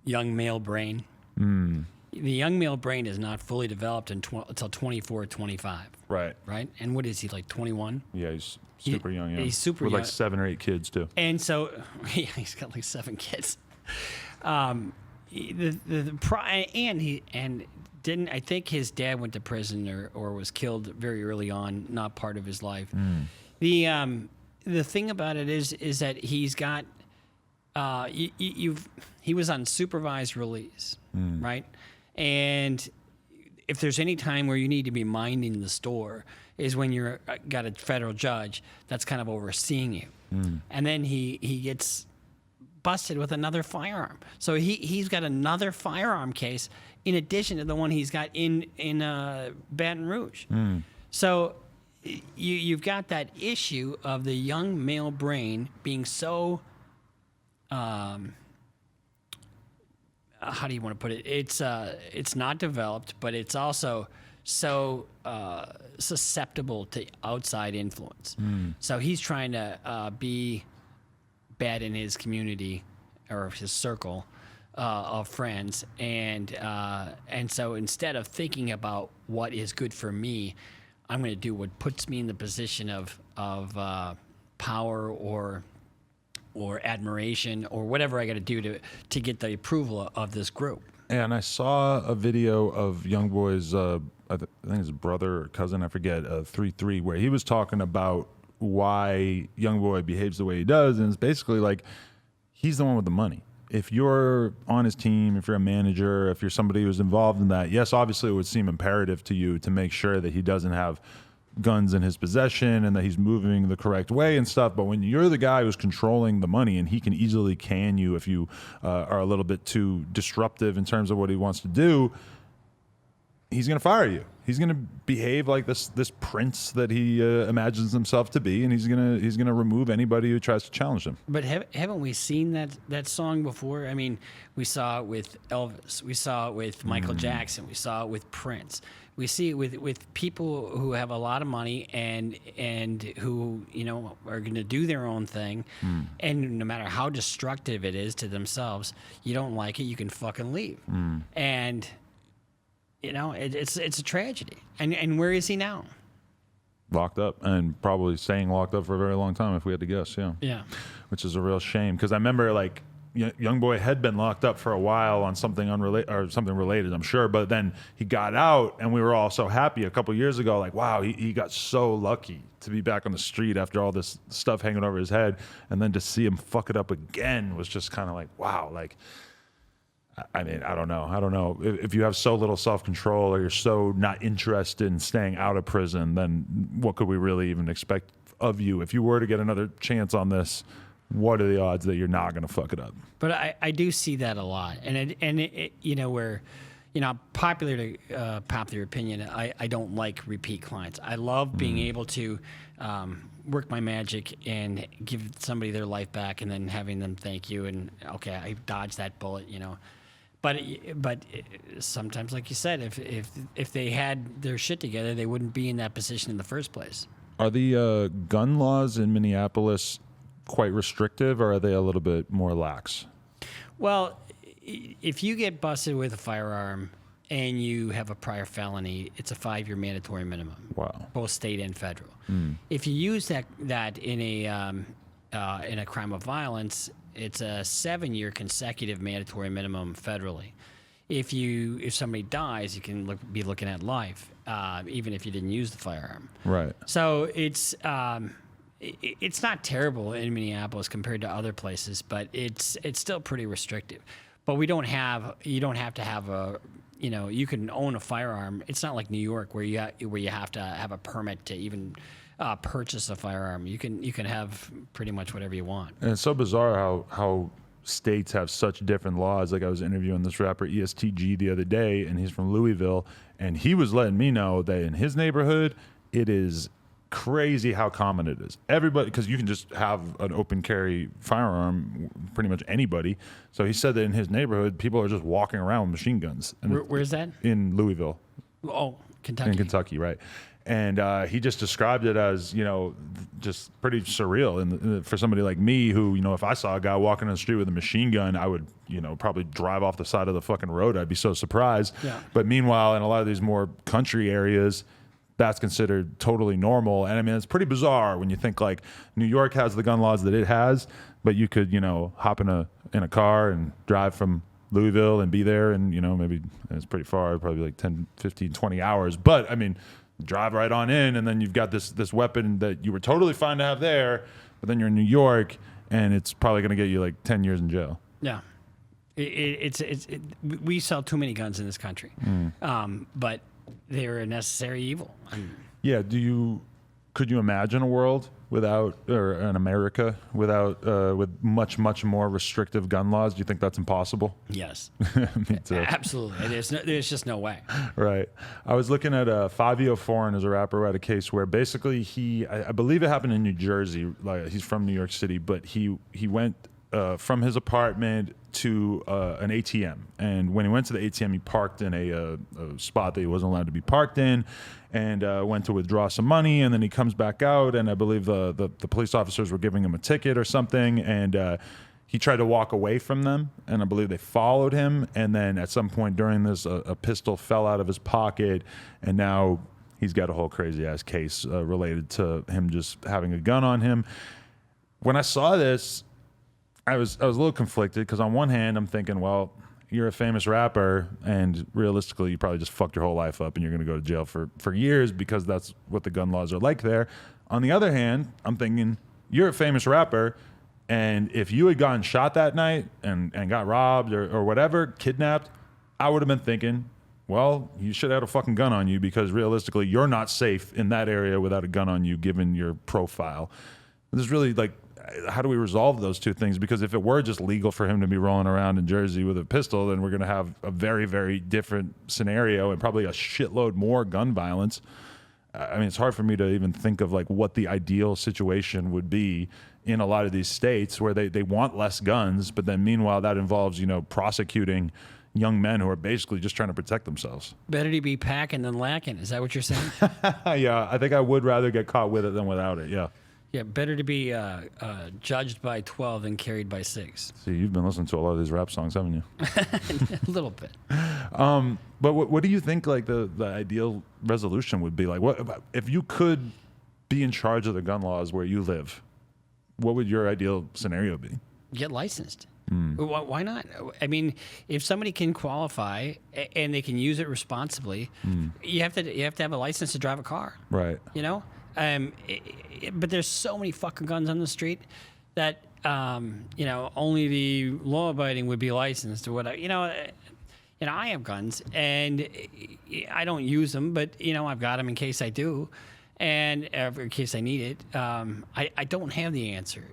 young male brain? The young male brain is not fully developed until 24, 25. Right. Right? And what is he, like 21? Yeah, he's super young. Yeah. He's super with young. Like 7 or 8 kids too. And so he's got like 7 kids. I think his dad went to prison or was killed very early on, not part of his life. The thing about it is that he's got he was on supervised release, right? And if there's any time where you need to be minding the store is when you're got a federal judge that's kind of overseeing you. And then he gets busted with another firearm. So he's got another firearm case in addition to the one he's got in Baton Rouge. So you've got that issue of the young male brain being so how do you want to put it? It's not developed, but it's also so susceptible to outside influence. So he's trying to be bad in his community or his circle of friends, and so instead of thinking about what is good for me, I'm going to do what puts me in the position of power or admiration or whatever I got to do to get the approval of this group. And I saw a video of Youngboy's, I think his brother or cousin, I forget, 3-3, where he was talking about why Youngboy behaves the way he does, and it's basically like he's the one with the money. If you're on his team, if you're a manager, if you're somebody who's involved in that, yes, obviously it would seem imperative to you to make sure that he doesn't have guns in his possession and that he's moving the correct way and stuff. But when you're the guy who's controlling the money and he can easily can you if you are a little bit too disruptive in terms of what he wants to do, he's going to fire you. He's going to behave like this prince that he imagines himself to be, and he's going to remove anybody who tries to challenge him. But haven't we seen that song before? I mean, we saw it with Elvis, we saw it with Michael Jackson, we saw it with Prince. We see it with people who have a lot of money and who are going to do their own thing, and no matter how destructive it is to themselves, you don't like it, you can fucking leave. And it's a tragedy. And where is he now? Locked up, and probably staying locked up for a very long time if we had to guess. Yeah. Which is a real shame, because I remember like Youngboy had been locked up for a while on something unrelated or something related, I'm sure, but then he got out and we were all so happy a couple years ago, like, wow, he got so lucky to be back on the street after all this stuff hanging over his head, and then to see him fuck it up again was just kind of like, wow, like I mean, I don't know. I don't know. If you have so little self-control or you're so not interested in staying out of prison, then what could we really even expect of you? If you were to get another chance on this, what are the odds that you're not going to fuck it up? But I do see that a lot. Where, popular opinion, I don't like repeat clients. I love being able to work my magic and give somebody their life back and then having them thank you. And, okay, I dodged that bullet, But sometimes, like you said, if they had their shit together, they wouldn't be in that position in the first place. Are the gun laws in Minneapolis quite restrictive, or are they a little bit more lax? Well, if you get busted with a firearm and you have a prior felony, it's a 5-year mandatory minimum. Wow. Both state and federal. If you use that in a crime of violence, it's a 7-year consecutive mandatory minimum federally. If somebody dies, you can be looking at life, even if you didn't use the firearm. Right. So it's not terrible in Minneapolis compared to other places, but it's still pretty restrictive. But you don't have to have you can own a firearm. It's not like New York where you have to have a permit to even purchase a firearm. You can have pretty much whatever you want. And it's so bizarre how states have such different laws. Like I was interviewing this rapper ESTG the other day, and he's from Louisville, and he was letting me know that in his neighborhood, it is crazy how common it is. Everybody, because you can just have an open carry firearm, pretty much anybody. So he said that in his neighborhood, people are just walking around with machine guns. And Where's that? In Louisville. Oh, Kentucky. In Kentucky, right. And he just described it as, just pretty surreal. And for somebody like me who, if I saw a guy walking on the street with a machine gun, I would, probably drive off the side of the fucking road. I'd be so surprised. Yeah. But meanwhile, in a lot of these more country areas, that's considered totally normal. And I mean, it's pretty bizarre when you think like New York has the gun laws that it has, but you could, hop in a car and drive from Louisville and be there. And, maybe it's pretty far, probably like 10, 15, 20 hours. But I mean, drive right on in, and then you've got this weapon that you were totally fine to have there, but then you're in New York, and it's probably going to get you like 10 years in jail. Yeah, we sell too many guns in this country, but they're a necessary evil. Yeah. Could you imagine a world without, or an America without, with much more restrictive gun laws? Do you think that's impossible? Yes. Me too. Absolutely. There's just no way. Right. I was looking at Fabio Foreign as a rapper who had a case where basically I believe it happened in New Jersey. Like he's from New York City, but he went from his apartment to an ATM, and when he went to the ATM, he parked in a spot that he wasn't allowed to be parked in, and went to withdraw some money, and then he comes back out, and I believe the police officers were giving him a ticket or something, and he tried to walk away from them, and I believe they followed him, and then at some point during this, a pistol fell out of his pocket, and now he's got a whole crazy ass case related to him just having a gun on him. When I saw this, I was a little conflicted, because on one hand I'm thinking, well, you're a famous rapper, and realistically you probably just fucked your whole life up and you're going to go to jail for years, because that's what the gun laws are like there. On the other hand, I'm thinking, you're a famous rapper, and if you had gotten shot that night and got robbed or whatever, kidnapped, I would have been thinking, well, you should have had a fucking gun on you, because realistically you're not safe in that area without a gun on you, given your profile. This is really like, how do we resolve those two things? Because if it were just legal for him to be rolling around in Jersey with a pistol, then we're going to have a very, very different scenario, and probably a shitload more gun violence. I mean, it's hard for me to even think of like what the ideal situation would be in a lot of these states where they want less guns, but then meanwhile that involves, prosecuting young men who are basically just trying to protect themselves. Better to be packing than lacking. Is that what you're saying? Yeah, I think I would rather get caught with it than without it. Yeah. Yeah, better to be judged by 12 than carried by 6. See, you've been listening to a lot of these rap songs, haven't you? A little bit. But what do you think like the ideal resolution would be? Like, what if you could be in charge of the gun laws where you live? What would your ideal scenario be? Get licensed. Why not? I mean, if somebody can qualify and they can use it responsibly, you have to have a license to drive a car. Right. But there's so many fucking guns on the street that only the law-abiding would be licensed or whatever. I have guns, and I don't use them, but, I've got them in case I do, and in case I need it. I don't have the answer.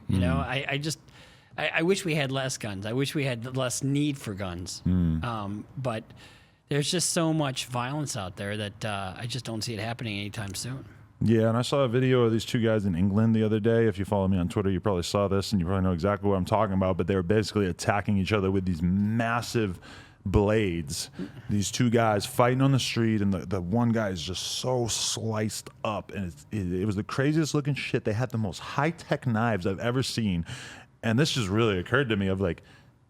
I wish we had less guns. I wish we had less need for guns. But there's just so much violence out there that I just don't see it happening anytime soon. Yeah, and I saw a video of these two guys in England the other day. If you follow me on Twitter, you probably saw this, and you probably know exactly what I'm talking about. But they were basically attacking each other with these massive blades. These two guys fighting on the street, and the one guy is just so sliced up. And it was the craziest looking shit. They had the most high-tech knives I've ever seen. And this just really occurred to me of like,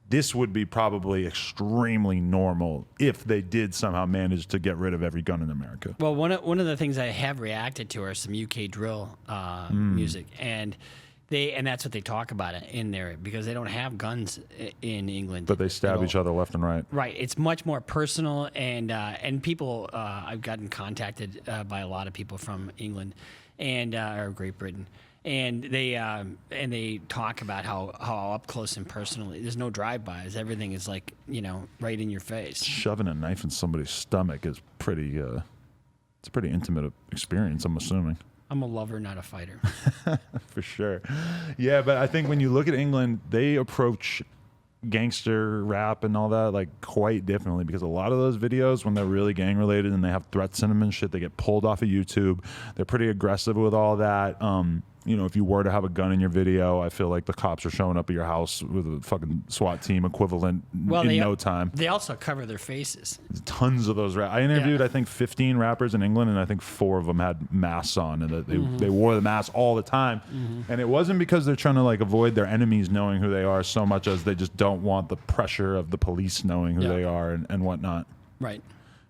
this would be probably extremely normal if they did somehow manage to get rid of every gun in America. Well, one of the things I have reacted to are some UK drill music, and that's what they talk about in there, because they don't have guns in England. But they stab each other left and right. Right. It's much more personal, and people. I've gotten contacted by a lot of people from England or Great Britain. And they talk about how up close and personal. There's no drive-bys. Everything is like, right in your face. Shoving a knife in somebody's stomach is pretty. It's a pretty intimate experience, I'm assuming. I'm a lover, not a fighter. For sure. Yeah, but I think when you look at England, they approach gangster rap and all that like quite differently, because a lot of those videos, when they're really gang related and they have threats in them and shit, they get pulled off of YouTube. They're pretty aggressive with all that. If you were to have a gun in your video, I feel like the cops are showing up at your house with a fucking SWAT team equivalent in no time. They also cover their faces. Tons of those. I interviewed, I think, 15 rappers in England, and I think 4 of them had masks on, and they wore the mask all the time. And it wasn't because they're trying to like avoid their enemies knowing who they are so much as they just don't want the pressure of the police knowing who they are and whatnot. Right.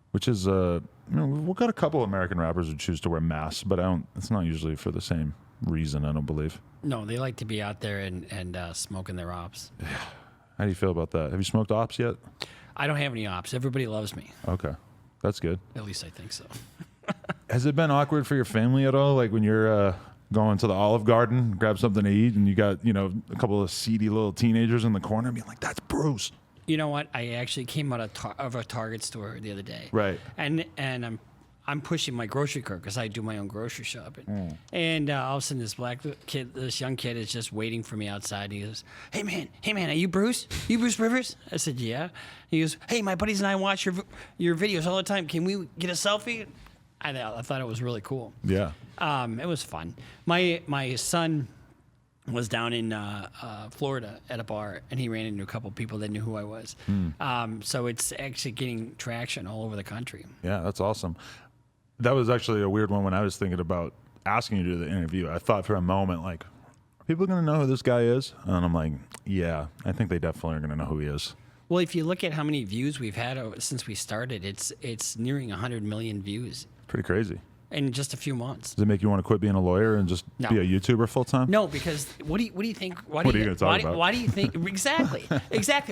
Which is, we've got a couple American rappers who choose to wear masks, but it's not usually for the same reason, I don't believe. No, they like to be out there and smoking their ops. How do you feel about that? Have you smoked ops yet? I don't have any ops. Everybody loves me. Okay. That's good. At least I think so. Has it been awkward for your family at all? Like when you're going to the Olive Garden, grab something to eat, and you got, a couple of seedy little teenagers in the corner being like, that's Bruce. You know what? I actually came out of a Target store the other day. Right. And I'm pushing my grocery cart because I do my own grocery shopping. And all of a sudden, this young kid is just waiting for me outside. He goes, hey man, are you Bruce? You Bruce Rivers? I said, yeah. He goes, hey, my buddies and I watch your videos all the time. Can we get a selfie? I thought it was really cool. Yeah. It was fun. My son was down in Florida at a bar, and he ran into a couple people that knew who I was. So it's actually getting traction all over the country. Yeah, that's awesome. That was actually a weird one when I was thinking about asking you to do the interview. I thought for a moment, like, are people going to know who this guy is? And I'm like, yeah, I think they definitely are going to know who he is. Well, if you look at how many views we've had since we started, it's nearing 100 million views. Pretty crazy. In just a few months. Does it make you want to quit being a lawyer and just be a YouTuber full time? No, because what do you think? What are you going to talk about? Why do you think exactly?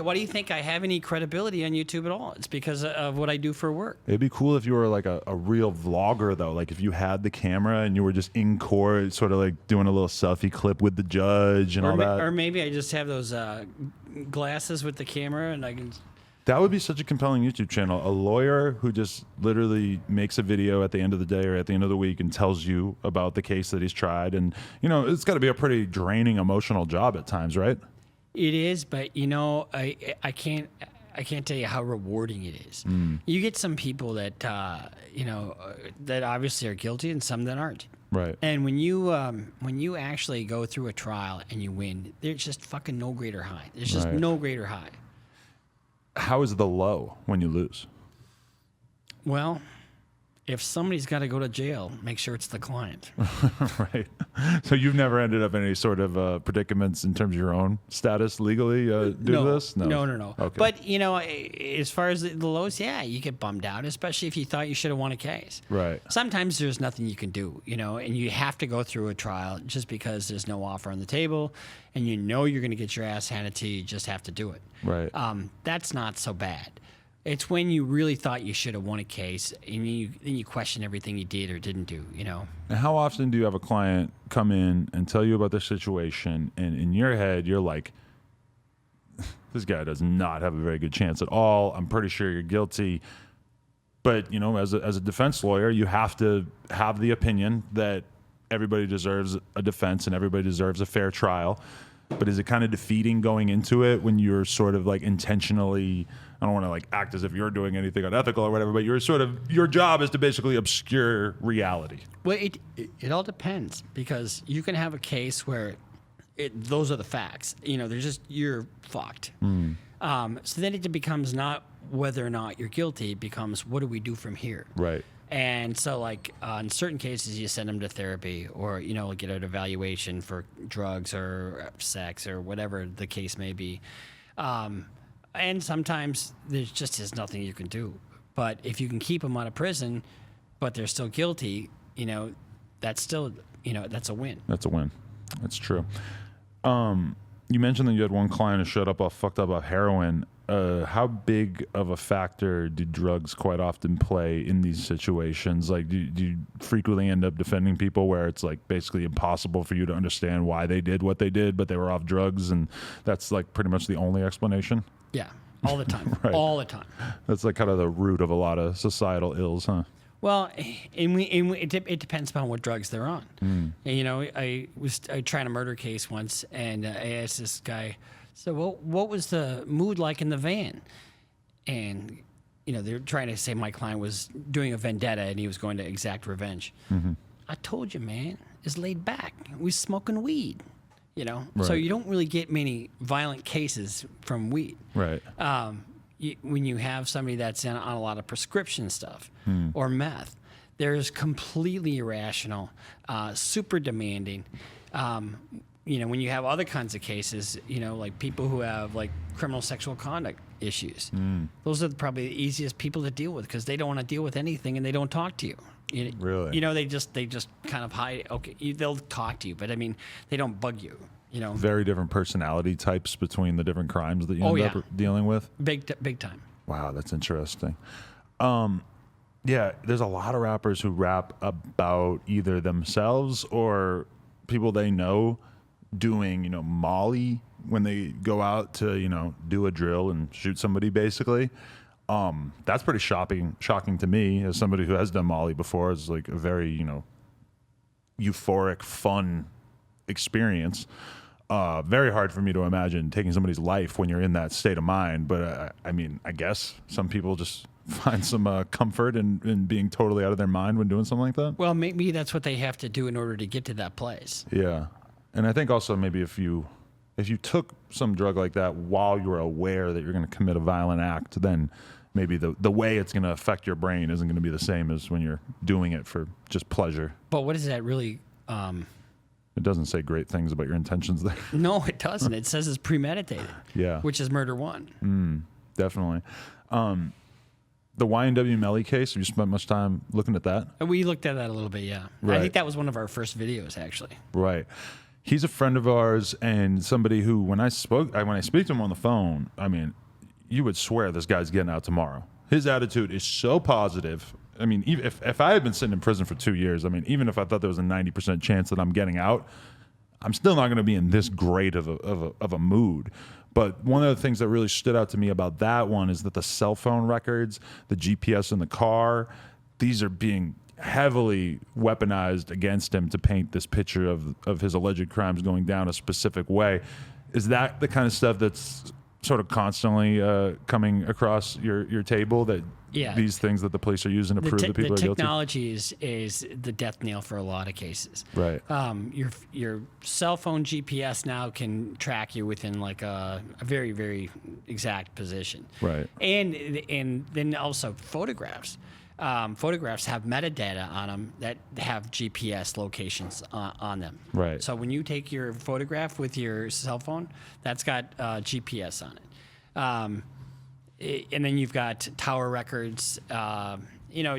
Why do you think I have any credibility on YouTube at all? It's because of what I do for work. It'd be cool if you were like a real vlogger though. Like if you had the camera and you were just in court, sort of like doing a little selfie clip with the judge and all that. Or maybe I just have those glasses with the camera and I can. That would be such a compelling YouTube channel. A lawyer who just literally makes a video at the end of the day or at the end of the week and tells you about the case that he's tried. And, it's got to be a pretty draining, emotional job at times, right? It is, but, I can't tell you how rewarding it is. You get some people that, that obviously are guilty and some that aren't. Right. And when you actually go through a trial and you win, there's just fucking no greater high. There's just no greater high. How is the low when you lose? Well, if somebody's got to go to jail, make sure it's the client. Right. So you've never ended up in any sort of predicaments in terms of your own status legally due to this? No. Okay. But, as far as the lows, yeah, you get bummed out, especially if you thought you should have won a case. Right. Sometimes there's nothing you can do, and you have to go through a trial just because there's no offer on the table and you're going to get your ass handed to you. You just have to do it. Right. That's not so bad. It's when you really thought you should have won a case, and then you question everything you did or didn't do. You know. And how often do you have a client come in and tell you about their situation, and in your head you're like, this guy does not have a very good chance at all. I'm pretty sure you're guilty. But, you know, as a defense lawyer, you have to have the opinion that everybody deserves a defense and everybody deserves a fair trial. But is it kind of defeating going into it when you're sort of like intentionally, I don't want to like act as if you're doing anything unethical or whatever, but you're sort of, your job is to basically obscure reality. Well, it all depends, because you can have a case where those are the facts. You know, they're just, you're fucked. So then it becomes not whether or not you're guilty, it becomes what do we do from here? Right. And so, like, in certain cases, you send them to therapy or, you know, get an evaluation for drugs or sex or whatever the case may be. And sometimes there's just is nothing you can do. But if you can keep them out of prison, but they're still guilty, you know, that's still, you know, that's a win. That's a win. That's true. You mentioned that you had one client who showed up all fucked up off heroin. How big of a factor do drugs quite often play in these situations? Like, do you frequently end up defending people where it's like basically impossible for you to understand why they did what they did, but they were off drugs, and that's like pretty much the only explanation? Yeah, all the time. Right. All the time. That's like kind of the root of a lot of societal ills, huh? Well, it depends upon what drugs they're on. And, you know, I tried a murder case once, and I asked this guy, so what was the mood like in the van? And, you know, they're trying to say my client was doing a vendetta and he was going to exact revenge. I told you, man, it's laid back. We was smoking weed, you know? Right. So you don't really get many violent cases from weed. Right. When you have somebody that's on a lot of prescription stuff or meth, there's completely irrational, super demanding. You know, when you have other kinds of cases, you know, like people who have like criminal sexual conduct issues, those are probably the easiest people to deal with because they don't want to deal with anything and they don't talk to you. Really? You know, they just kind of hide. Okay, they'll talk to you, but I mean, they don't bug you. You know, Very different personality types between the different crimes that you end up dealing with. Big time. Wow, that's interesting. Yeah, there's a lot of rappers who rap about either themselves or people they know doing, you know, Molly when they go out to, you know, do a drill and shoot somebody, basically. That's pretty shocking to me as somebody who has done Molly before. It's like a very, you know, euphoric, fun experience. Very hard for me to imagine taking somebody's life when you're in that state of mind. But I mean, I guess some people just find some comfort in being totally out of their mind when doing something like that. Well, maybe that's what they have to do in order to get to that place. Yeah. And I think also maybe if you took some drug like that while you were aware that you're going to commit a violent act, then maybe the way it's going to affect your brain isn't going to be the same as when you're doing it for just pleasure. But what does that really... It doesn't say great things about your intentions there. No, it doesn't. It says it's premeditated. Yeah. Which is murder one. Definitely. The YNW Melly case, have you spent much time looking at that? We looked at that a little bit, yeah. Right. I think that was one of our first videos, actually. Right. He's a friend of ours and somebody who, when I speak to him on the phone, I mean, you would swear this guy's getting out tomorrow. His attitude is so positive. I mean, even if I had been sitting in prison for 2 years, I mean, even if I thought there was a 90% chance that I'm getting out, I'm still not going to be in this great of a mood. But one of the things that really stood out to me about that one is that the cell phone records, the GPS in the car, these are being heavily weaponized against him to paint this picture of his alleged crimes going down a specific way. Is that the kind of stuff that's sort of constantly coming across your table, that these things that the police are using to prove that people are guilty? The technology is the death knell for a lot of cases. Right. Your cell phone GPS now can track you within like a very, very exact position. Right. And then also photographs. Photographs have metadata on them that have GPS locations on them. Right. So when you take your photograph with your cell phone, that's got GPS on it. And then you've got tower records, you know,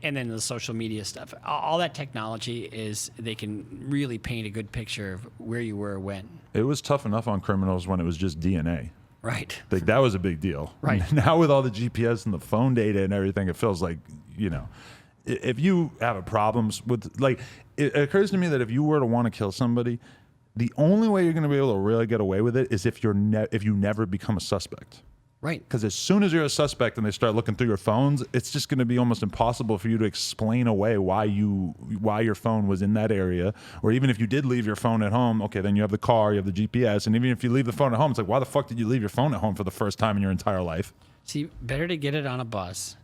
and then the social media stuff. All that technology they can really paint a good picture of where you were when. It was tough enough on criminals when it was just DNA. Right. Like that was a big deal. Right. Now with all the GPS and the phone data and everything, it feels like, you know, if you have a problems with, like, it occurs to me that if you were to want to kill somebody, the only way you're going to be able to really get away with it is if you never become a suspect. Right. Because as soon as you're a suspect and they start looking through your phones, it's just going to be almost impossible for you to explain away why your phone was in that area. Or even if you did leave your phone at home, okay, then you have the car, you have the GPS, and even if you leave the phone at home, it's like, why the fuck did you leave your phone at home for the first time in your entire life? See, better to get it on a bus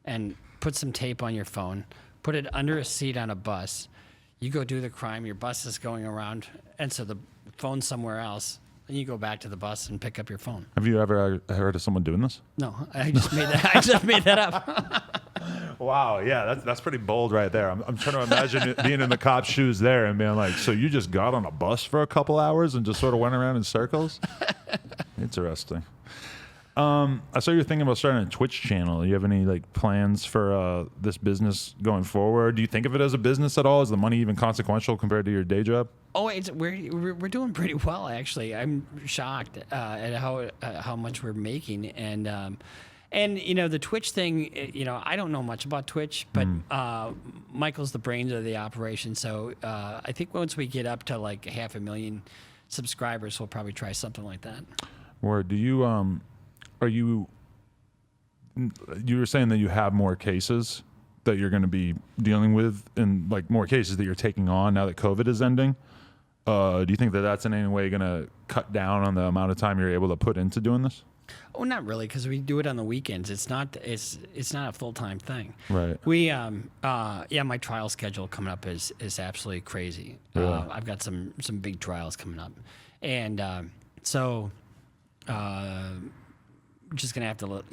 and put some tape on your phone, put it under a seat on a bus. You go do the crime, your bus is going around, and so the phone's somewhere else. Then you go back to the bus and pick up your phone. Have you ever heard of someone doing this? No, I just made that. I just made that up. Wow, yeah, that's pretty bold right there. I'm trying to imagine it being in the cop's shoes there and being like, so you just got on a bus for a couple hours and just sort of went around in circles? Interesting. I saw you're thinking about starting a Twitch channel. Do you have any like plans for this business going forward? Do you think of it as a business at all? Is the money even consequential compared to your day job? Oh, we're doing pretty well actually. I'm shocked at how much we're making, and you know the Twitch thing. You know I don't know much about Twitch, but Michael's the brains of the operation. So I think once we get up to like 500,000 subscribers, we'll probably try something like that. Or do you you were saying that you have more cases that you're going to be dealing with, and like more cases that you're taking on now that COVID is ending. Do you think that that's in any way going to cut down on the amount of time you're able to put into doing this? Oh, not really, because we do it on the weekends. It's not a full-time thing. Right. We my trial schedule coming up is absolutely crazy. Yeah. I've got some big trials coming up, and so just gonna have to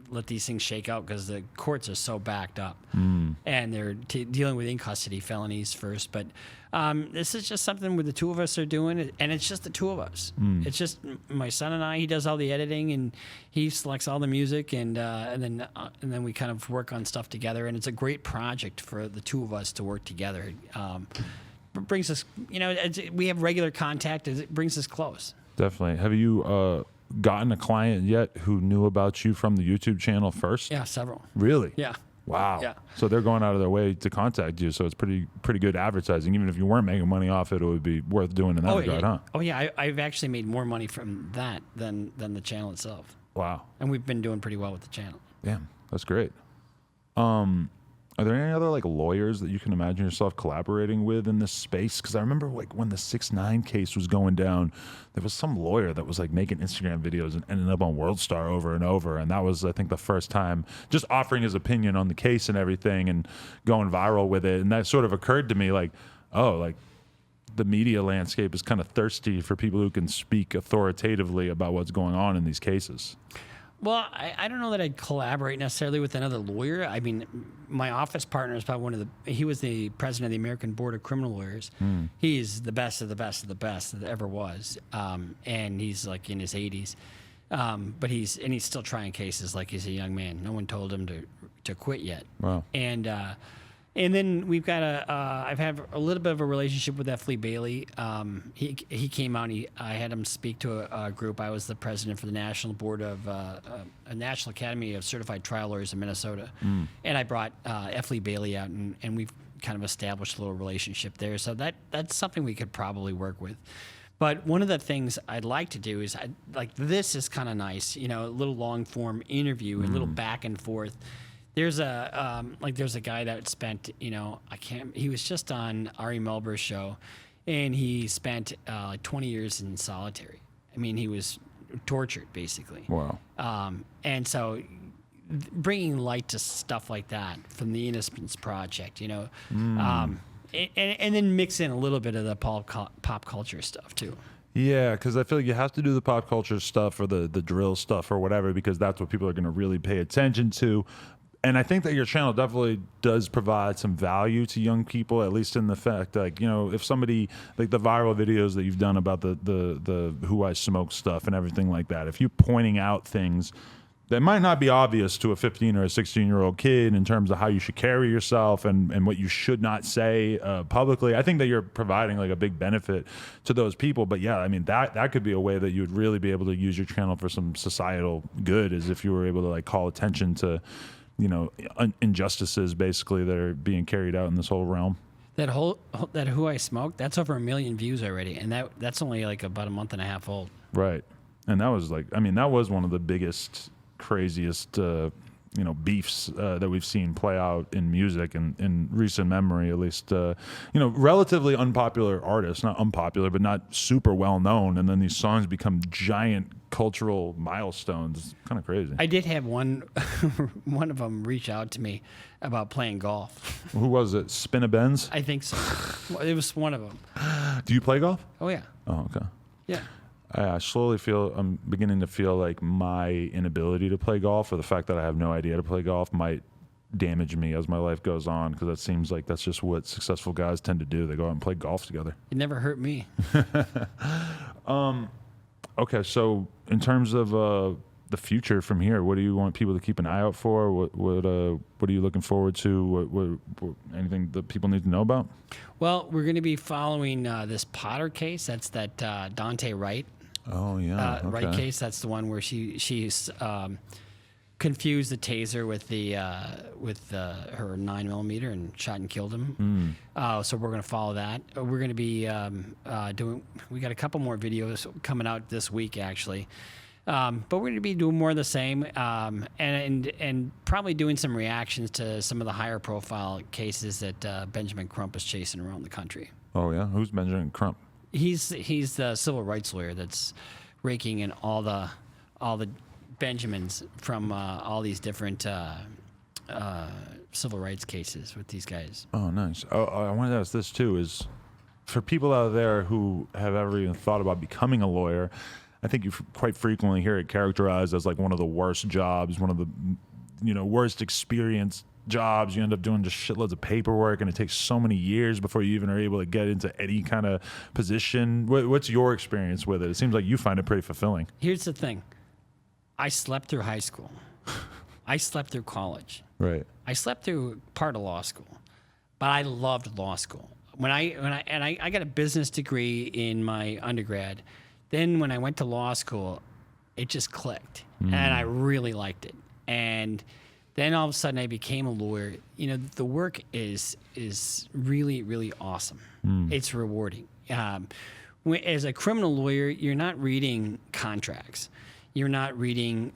let these things shake out because the courts are so backed up, and they're dealing with in custody felonies first. But this is just something where the two of us are doing, and it's just the two of us. It's just my son and I. He does all the editing, and he selects all the music, and then we kind of work on stuff together. And it's a great project for the two of us to work together. It brings us, we have regular contact. It brings us close. Definitely. Have you gotten a client yet who knew about you from the YouTube channel first? Yeah, several. Really? Yeah. Wow. Yeah. So they're going out of their way to contact you. So it's pretty good advertising. Even if you weren't making money off it, it would be worth doing in that regard, huh? Oh yeah. I've actually made more money from that than the channel itself. Wow. And we've been doing pretty well with the channel. Damn, that's great. Are there any other like lawyers that you can imagine yourself collaborating with in this space? Because I remember like when the 6ix9ine case was going down, there was some lawyer that was like making Instagram videos and ended up on World Star over and over, and that was I think the first time just offering his opinion on the case and everything and going viral with it. And that sort of occurred to me like, oh, like the media landscape is kind of thirsty for people who can speak authoritatively about what's going on in these cases. Well, I don't know that I'd collaborate necessarily with another lawyer. I mean, my office partner is probably he was the president of the American Board of Criminal Lawyers. He's the best of the best of the best that ever was. And he's like in his 80s. But he's still trying cases like he's a young man. No one told him to quit yet. Wow. And then we've got I've had a little bit of a relationship with F. Lee Bailey. He came out. I had him speak to a group. I was the president for the National Board of a National Academy of Certified Trial Lawyers in Minnesota, and I brought F. Lee Bailey out, and we've kind of established a little relationship there. So that's something we could probably work with. But one of the things I'd like to do is this is kind of nice, a little long form interview, a little back and forth. There's a guy that spent, he was just on Ari Melber's show, and he spent 20 years in solitary. I mean, he was tortured basically. Wow. And so bringing light to stuff like that from the Innocence Project, and then mix in a little bit of the pop culture stuff too. Yeah, because I feel like you have to do the pop culture stuff or the drill stuff or whatever, because that's what people are going to really pay attention to. And I think that your channel definitely does provide some value to young people, at least in the fact, like, if somebody, like the viral videos that you've done about the Who I Smoke stuff and everything like that, if you're pointing out things that might not be obvious to a 15 or a 16-year-old kid in terms of how you should carry yourself and what you should not say publicly. I think that you're providing like a big benefit to those people. But yeah, I mean, that could be a way that you would really be able to use your channel for some societal good, is if you were able to like call attention to, you know, injustices basically that are being carried out in this whole realm. That Who I Smoked, that's over 1 million views already, and that's only like about a month and a half old. Right. And that was like, I mean, that was one of the biggest, craziest, you know, beefs that we've seen play out in music in recent memory, at least. You know, relatively unpopular artists, not unpopular, but not super well known, and then these songs become giant cultural milestones. It's kind of crazy. I did have one of them reach out to me about playing golf. Who was it? Spinna Benz? I think so. It was one of them. Do you play golf? Oh yeah. Oh, okay. Yeah. I slowly I'm beginning to feel like my inability to play golf, or the fact that I have no idea to play golf, might damage me as my life goes on, because it seems like that's just what successful guys tend to do. They go out and play golf together. It never hurt me. Okay, so in terms of the future from here, what do you want people to keep an eye out for? What are you looking forward to? What anything that people need to know about? Well, we're going to be following this Potter case. That's that Dante Wright. Oh yeah, okay. Wright case. That's the one where she's confused the taser with her 9mm and shot and killed him. So we're going to follow that. We're going to be we got a couple more videos coming out this week actually. But we're going to be doing more of the same, and probably doing some reactions to some of the higher profile cases that Benjamin Crump is chasing around the country. Oh yeah, who's Benjamin Crump? He's the civil rights lawyer that's raking in all the Benjamins from all these different civil rights cases with these guys. Oh, nice. Oh, I wanted to ask this too: is for people out there who have ever even thought about becoming a lawyer, I think you quite frequently hear it characterized as like one of the worst jobs, one of the, you know, worst experience jobs. You end up doing just shitloads of paperwork, and it takes so many years before you even are able to get into any kind of position. What's your experience with it? It seems like you find it pretty fulfilling. Here's the thing. I slept through high school. I slept through college. Right. I slept through part of law school, but I loved law school. I got a business degree in my undergrad. Then when I went to law school, it just clicked, and I really liked it. And then all of a sudden, I became a lawyer. You know, the work is really, really awesome. It's rewarding. As a criminal lawyer, you're not reading contracts. You're not reading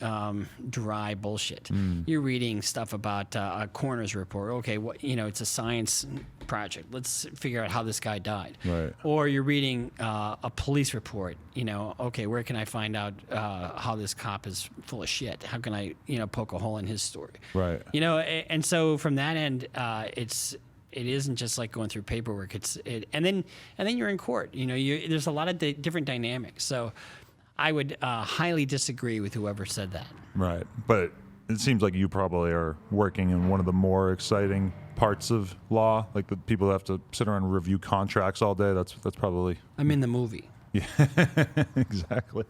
dry bullshit. You're reading stuff about a coroner's report. Okay, it's a science project. Let's figure out how this guy died. Right. Or you're reading a police report. Okay, where can I find out how this cop is full of shit? How can I, poke a hole in his story? Right. And so from that end, it isn't just like going through paperwork. And then you're in court. There's a lot of different dynamics. So I would highly disagree with whoever said that. Right. But it seems like you probably are working in one of the more exciting parts of law, like the people that have to sit around and review contracts all day. That's probably... I'm in the movie. Yeah, exactly.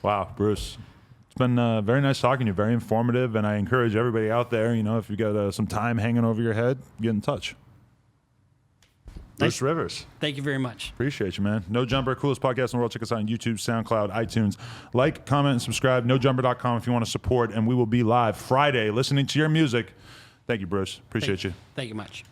Wow, Bruce. It's been very nice talking to you, very informative, and I encourage everybody out there, if you got some time hanging over your head, get in touch. Bruce Rivers. Thank you very much. Appreciate you, man. No Jumper, coolest podcast in the world. Check us out on YouTube, SoundCloud, iTunes. Like, comment, and subscribe. NoJumper.com if you want to support, and we will be live Friday listening to your music. Thank you, Bruce. Appreciate you. Thank you much.